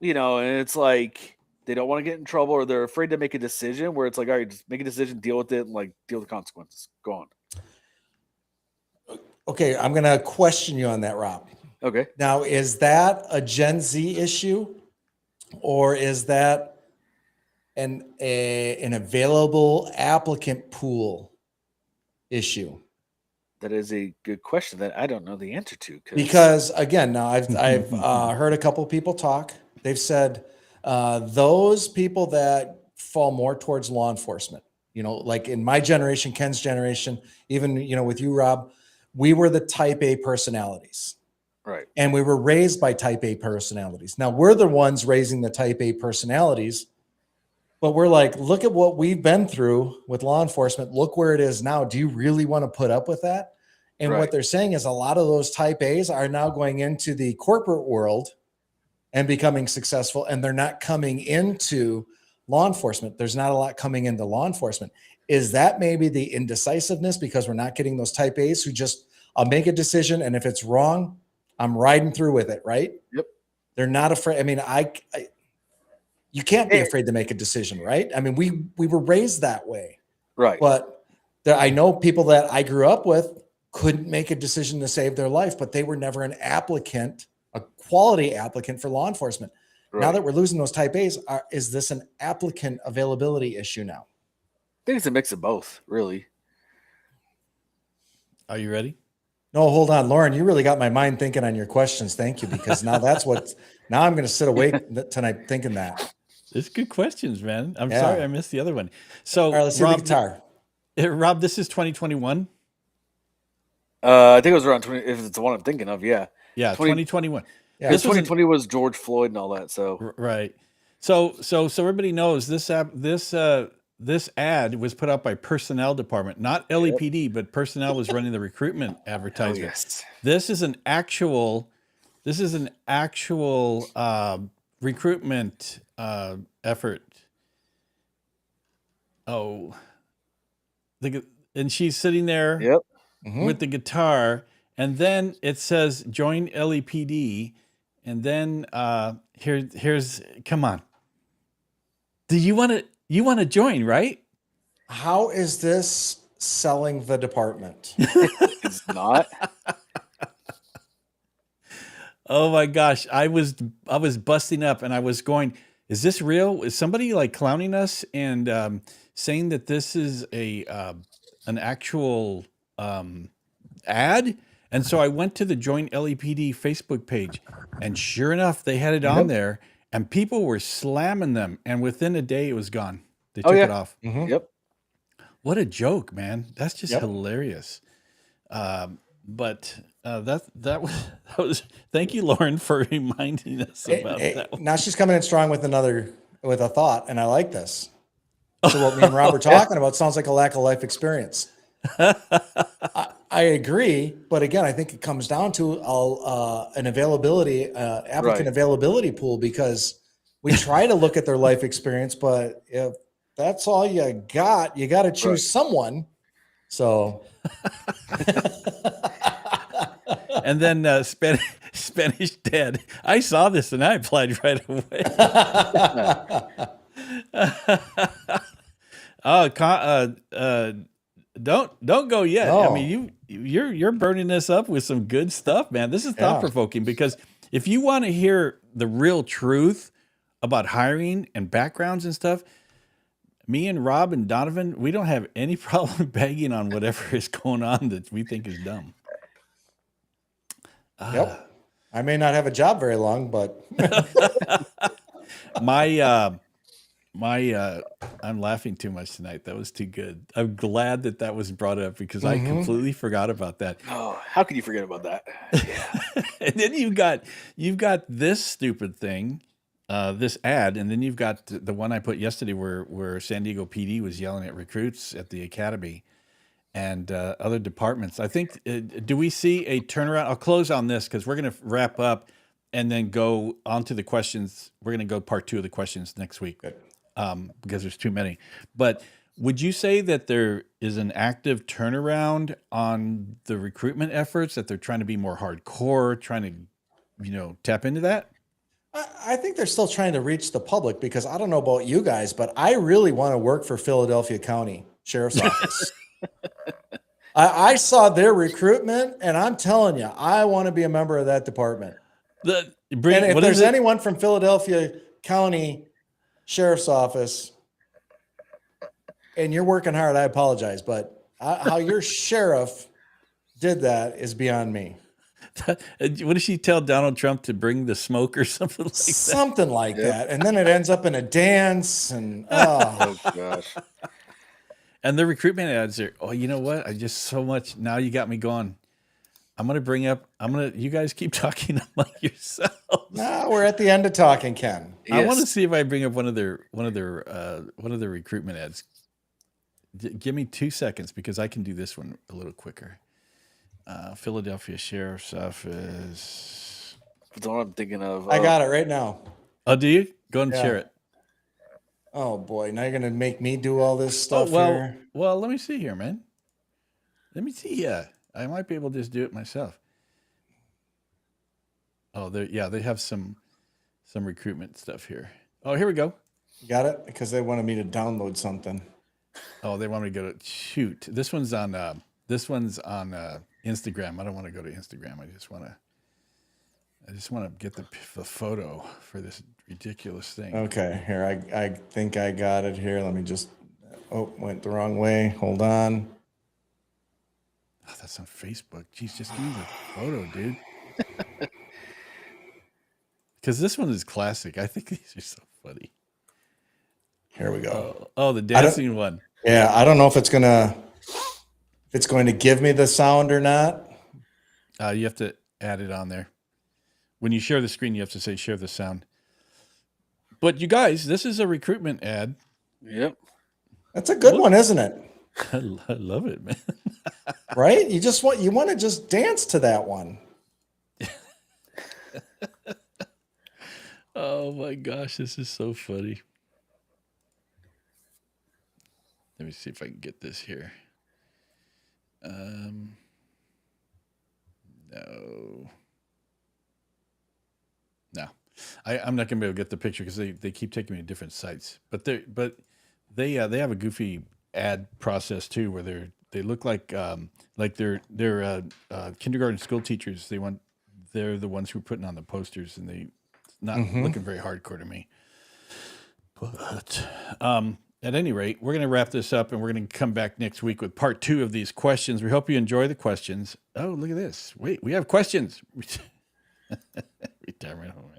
And it's like they don't want to get in trouble or they're afraid to make a decision where it's like, all right, just make a decision, deal with it, and like deal with the consequences. Go on. Okay, I'm going to question you on that, Rob. Okay. Now, is that a Gen Z issue, or is that an available applicant pool issue? That is a good question that I don't know the answer to. Because again, now I've heard a couple of people talk. They've said those people that fall more towards law enforcement, like in my generation, Ken's generation, even with you, Rob, we were the type A personalities. Right. And we were raised by type A personalities. Now we're the ones raising the type A personalities, but we're like, look at what we've been through with law enforcement. Look where it is now. Do you really want to put up with that? And Right. what they're saying is a lot of those type A's are now going into the corporate world and becoming successful. And they're not coming into law enforcement. There's not a lot coming into law enforcement. Is that maybe the indecisiveness because we're not getting those type A's who just, I'll make a decision. And if it's wrong, I'm riding through with it, right? Yep. They're not afraid. I mean, you can't be afraid to make a decision, right? I mean, we were raised that way. Right. But I know people that I grew up with couldn't make a decision to save their life, but they were never an applicant, a quality applicant for law enforcement. Right. Now that we're losing those type A's, is this an applicant availability issue now? I think it's a mix of both, really. Are you ready? No, hold on, Lauren. You really got my mind thinking on your questions. Thank you, because now now I'm going to sit awake tonight thinking that. It's good questions, man. I'm sorry I missed the other one. So, all right, let's see the guitar. Rob, this is 2021. I think it was around 20. If it's the one I'm thinking of, yeah. Yeah, 2021. Yeah, Because 2020 was George Floyd and all that. So right. So everybody knows this ad was put out by personnel department, not LEPD, but personnel was running the recruitment advertisement. yes. This is an actual This is an actual recruitment effort. Oh, and she's sitting there Yep. with the guitar, and then it says join LEPD, and then here's come on. Do you want to join, right? How is this selling the department? It's not. Oh my gosh, I was busting up, and I was going, is this real? Is somebody like clowning us and saying that this is an actual ad? And so I went to the Joint LEPD Facebook page, and sure enough, they had it on there, and people were slamming them, and within a day, it was gone. They took it off. Yep. What a joke, man! That's just hilarious. But that was. Thank you, Lauren, for reminding us about that. Now she's coming in strong with a thought, and I like this. So what me and Rob are talking about sounds like a lack of life experience. I agree, but again, I think it comes down to an applicant availability pool, because we try to look at their life experience, but if that's all you got to choose someone. So, and then Spanish Dad. I saw this and I applied right away. Don't go yet. No. I mean, you're burning this up with some good stuff, man. This is thought provoking, because if you want to hear the real truth about hiring and backgrounds and stuff, me and Rob and Donovan, we don't have any problem bagging on whatever is going on that we think is dumb. Yep. I may not have a job very long, but I'm laughing too much tonight. That was too good. I'm glad that was brought up, because I completely forgot about that. Oh, how could you forget about that? Yeah. And then you've got this stupid thing, this ad, and then you've got the one I put yesterday where San Diego PD was yelling at recruits at the academy and other departments. I think, do we see a turnaround? I'll close on this because we're going to wrap up and then go on to the questions. We're going to go part 2 of the questions next week. Good. Because there's too many. But would you say that there is an active turnaround on the recruitment efforts, that they're trying to be more hardcore, trying to, tap into that? I think they're still trying to reach the public, because I don't know about you guys, but I really want to work for Philadelphia County Sheriff's Office. I saw their recruitment, and I'm telling you, I want to be a member of that department. And if there's anyone from Philadelphia County Sheriff's Office and you're working hard, I apologize, but how your sheriff did that is beyond me. What does she tell Donald Trump to bring the smoke or something like that? Something like that. And then it ends up in a dance, and Oh gosh. And the recruitment ads are, you know what? Now you got me going. You guys keep talking among yourselves. No, we're at the end of talking, Ken. Yes. I want to see if I bring up one of their recruitment ads. Give me 2 seconds, because I can do this one a little quicker. Philadelphia Sheriff's Office. That's what I'm thinking of. I got it right now. Oh, do you? Go ahead and share it. Oh boy, now you're gonna make me do all this stuff here. Well, let me see here, man. Let me see. Yeah, I might be able to just do it myself. Oh, they have some recruitment stuff here. Oh, here we go. You got it? Because they wanted me to download something. Oh, they want me to go to shoot. This one's on Instagram. I don't want to go to Instagram. I just want to get the photo for this ridiculous thing. Okay, here I think I got it here. Let me just. Oh, went the wrong way. Hold on. Oh, that's on Facebook. Jeez, just give me the photo, dude. Because this one is classic. I think these are so funny. Here we go. Oh, the dancing one. Yeah, I don't know if it's going to give me the sound or not. You have to add it on there. When you share the screen, you have to say share the sound. But you guys, this is a recruitment ad. Yep. That's a good one, isn't it? I love it, man. Right? You want to just dance to that one. Oh my gosh, this is so funny. Let me see if I can get this here. No. No. I'm not gonna be able to get the picture because they keep taking me to different sites. But they have a goofy ad process too where they look like they're kindergarten school teachers. They're the ones who are putting on the posters and they not looking very hardcore to me. But at any rate, we're going to wrap this up and we're going to come back next week with part 2 of these questions. We hope you enjoy the questions. Oh, look at this. Wait, we have questions. Retirement home.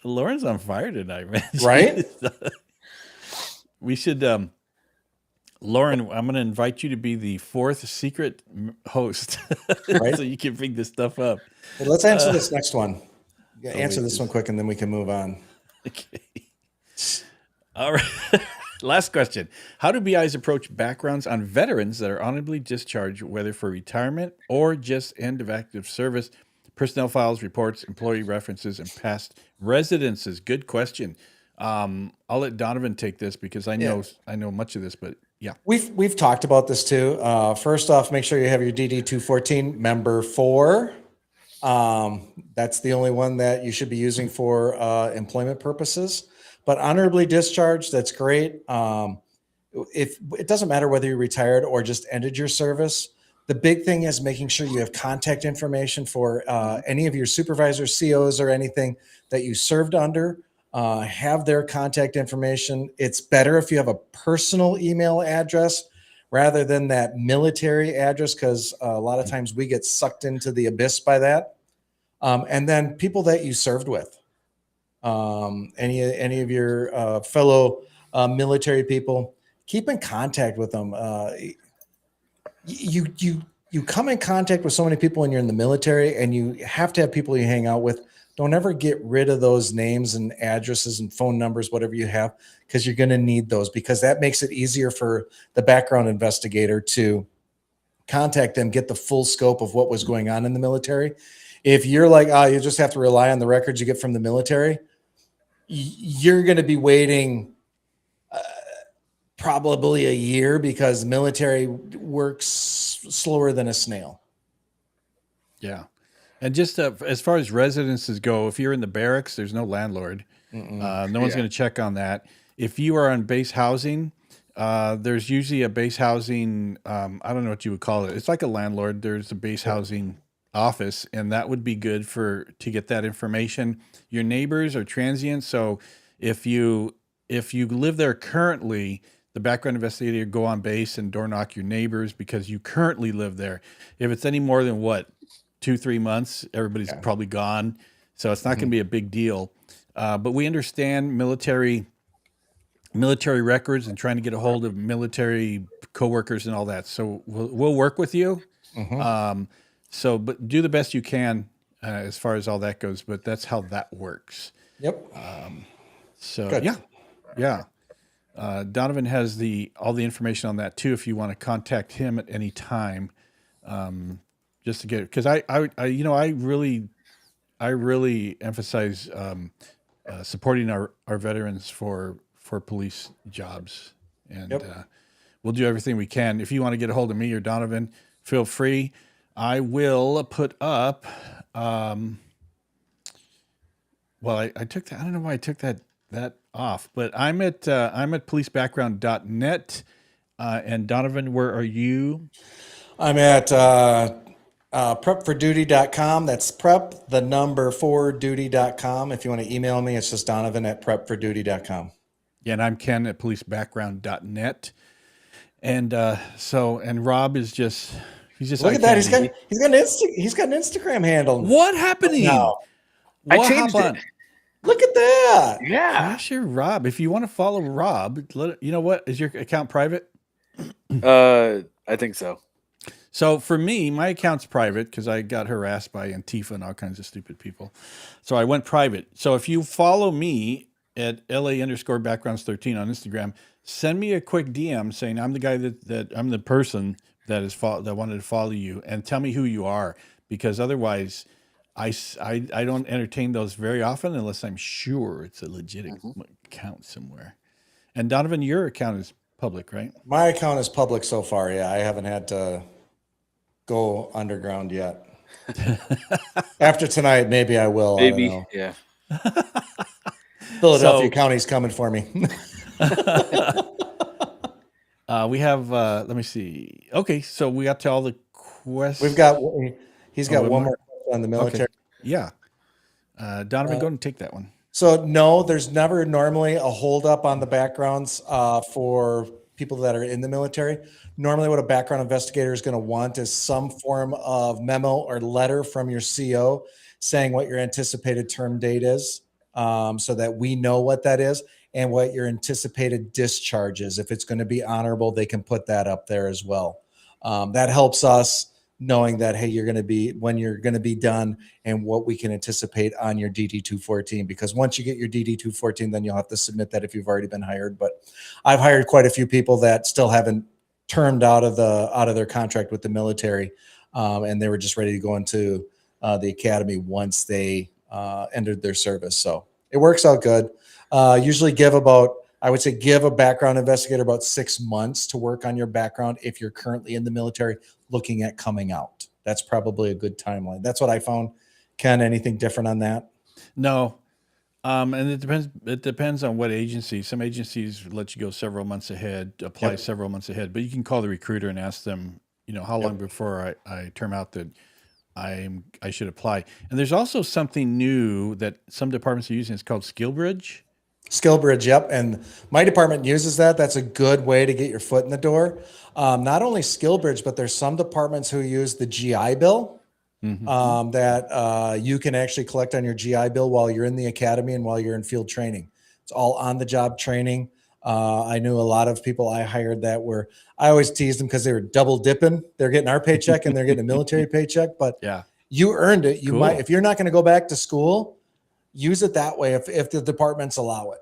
Lauren's on fire tonight, man. Right? We should, Lauren, I'm going to invite you to be the 4th secret host. Right. So you can bring this stuff up. Well, let's answer this next one. Yeah, answer wait, this one quick and then we can move on. Okay. All right. Last question. How do BIs approach backgrounds on veterans that are honorably discharged, whether for retirement or just end of active service? Personnel files, reports, employee references, and past residences. Good question. I'll let Donovan take this because I know much of this, but yeah. We've talked about this too. First off, make sure you have your DD 214 member 4. That's the only one that you should be using for employment purposes. But honorably discharged, that's great. If it doesn't matter whether you're retired or just ended your service, the big thing is making sure you have contact information for any of your supervisors, COs, or anything that you served under. Have their contact information. It's better if you have a personal email address rather than that military address, because a lot of times we get sucked into the abyss by that. And then people that you served with. Any of your fellow military people, keep in contact with them. You come in contact with so many people when you're in the military, and you have to have people you hang out with. Don't ever get rid of those names and addresses and phone numbers, whatever you have, because you're going to need those, because that makes it easier for the background investigator to contact them, get the full scope of what was going on in the military. If you're like, oh, you just have to rely on the records you get from the military, you're going to be waiting probably a year, because military works slower than a snail. Yeah. And just as far as residences go, if you're in the barracks, there's no landlord. No one's going to check on that. If you are on base housing, there's usually a base housing, I don't know what you would call it. It's like a landlord. There's a base housing office, and that would be good to get that information. Your neighbors are transient, so if you live there currently, the background investigator go on base and door knock your neighbors because you currently live there. If it's any more than 2-3 months, everybody's probably gone, so it's not going to be a big deal. But we understand military records and trying to get a hold of military coworkers and all that. So we'll work with you. But do the best you can as far as all that goes. But that's how that works. Yep. Good. Yeah. Donovan has all the information on that too. If you want to contact him at any time, just to get it, because I really emphasize supporting our veterans for police jobs, and we'll do everything we can. If you want to get a hold of me or Donovan, feel free. I will put up. I took that. I don't know why I took that off, but I'm at policebackground.net. And Donovan, where are you? I'm at prepforduty.com. That's prep, the number 4duty.com. If you want to email me, it's just Donovan at prepforduty.com. Yeah, and I'm Ken at policebackground.net. And and Rob is just look at that. He's got an Instagram handle. What happening? I changed it. Look at that. Yeah. Sure, Rob. If you want to follow Rob, you know what? Is your account private? I think so. So for me, my account's private because I got harassed by Antifa and all kinds of stupid people. So I went private. So if you follow me at LA_backgrounds13 on Instagram, send me a quick DM saying I'm the guy that I'm the person that wanted to follow you, and tell me who you are, because otherwise I don't entertain those very often unless I'm sure it's a legit Mhm. account somewhere. And Donovan, your account is public, right? My account is public so far. Yeah, I haven't had to go underground yet. After tonight, maybe I will. I don't Maybe, know. yeah. Philadelphia So County's coming for me. we have. Let me see. Okay, so we got to all the questions. We've got. He's got one one more? more question on the Okay. military. Yeah. Donovan, go and take that one. So no, there's never normally a holdup on the backgrounds for people that are in the military. Normally, what a background investigator is going to want is some form of memo or letter from your CO saying what your anticipated term date is, so that we know what that is and what your anticipated discharge is. If it's going to be honorable, they can put that up there as well. That helps us knowing that, hey, you're going to be when you're going to be done and what we can anticipate on your DD 214. Because once you get your DD 214, then you'll have to submit that if you've already been hired. But I've hired quite a few people that still haven't termed out of their contract with the military, and they were just ready to go into the academy once they entered their service. So it works out good. Usually give a background investigator about 6 months to work on your background if you're currently in the military looking at coming out. That's probably a good timeline. That's what I found. Ken, anything different on that? No. And it depends. It depends on what agency. Some agencies let you go several months ahead, apply Yep. several months ahead. But you can call the recruiter and ask them, how long before I term out that I should apply. And there's also something new that some departments are using. It's called SkillBridge. SkillBridge, yep. And my department uses that. That's a good way to get your foot in the door. Not only SkillBridge, but there's some departments who use the GI Bill that you can actually collect on your GI Bill while you're in the academy and while you're in field training. It's all on the job training. I knew a lot of people I hired that I always teased them because they were double dipping. They're getting our paycheck and they're getting a military paycheck, but Yeah. you earned it. You Cool. might, if you're not going to go back to school, use it that way if the departments allow it.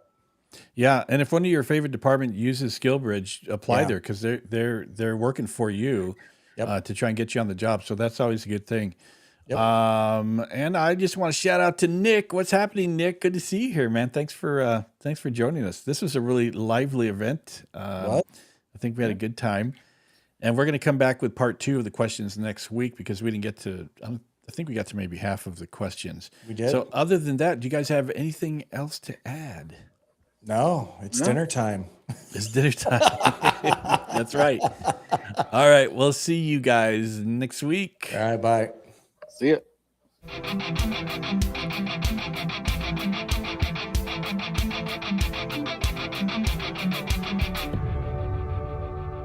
Yeah, and if one of your favorite department uses SkillBridge, apply Yeah. there because they're working for you Yep. to try and get you on the job. So that's always a good thing. Yep. And I just want to shout out to Nick. What's happening, Nick? Good to see you here, man. Thanks for joining us. This was a really lively event. What? I think we had a good time, and we're going to come back with part 2 of the questions next week because we didn't get to. I think we got to maybe half of the questions. We did. So other than that, do you guys have anything else to add? No, it's No. dinner time. It's dinner time. That's right. All right. We'll see you guys next week. All right, bye. See ya.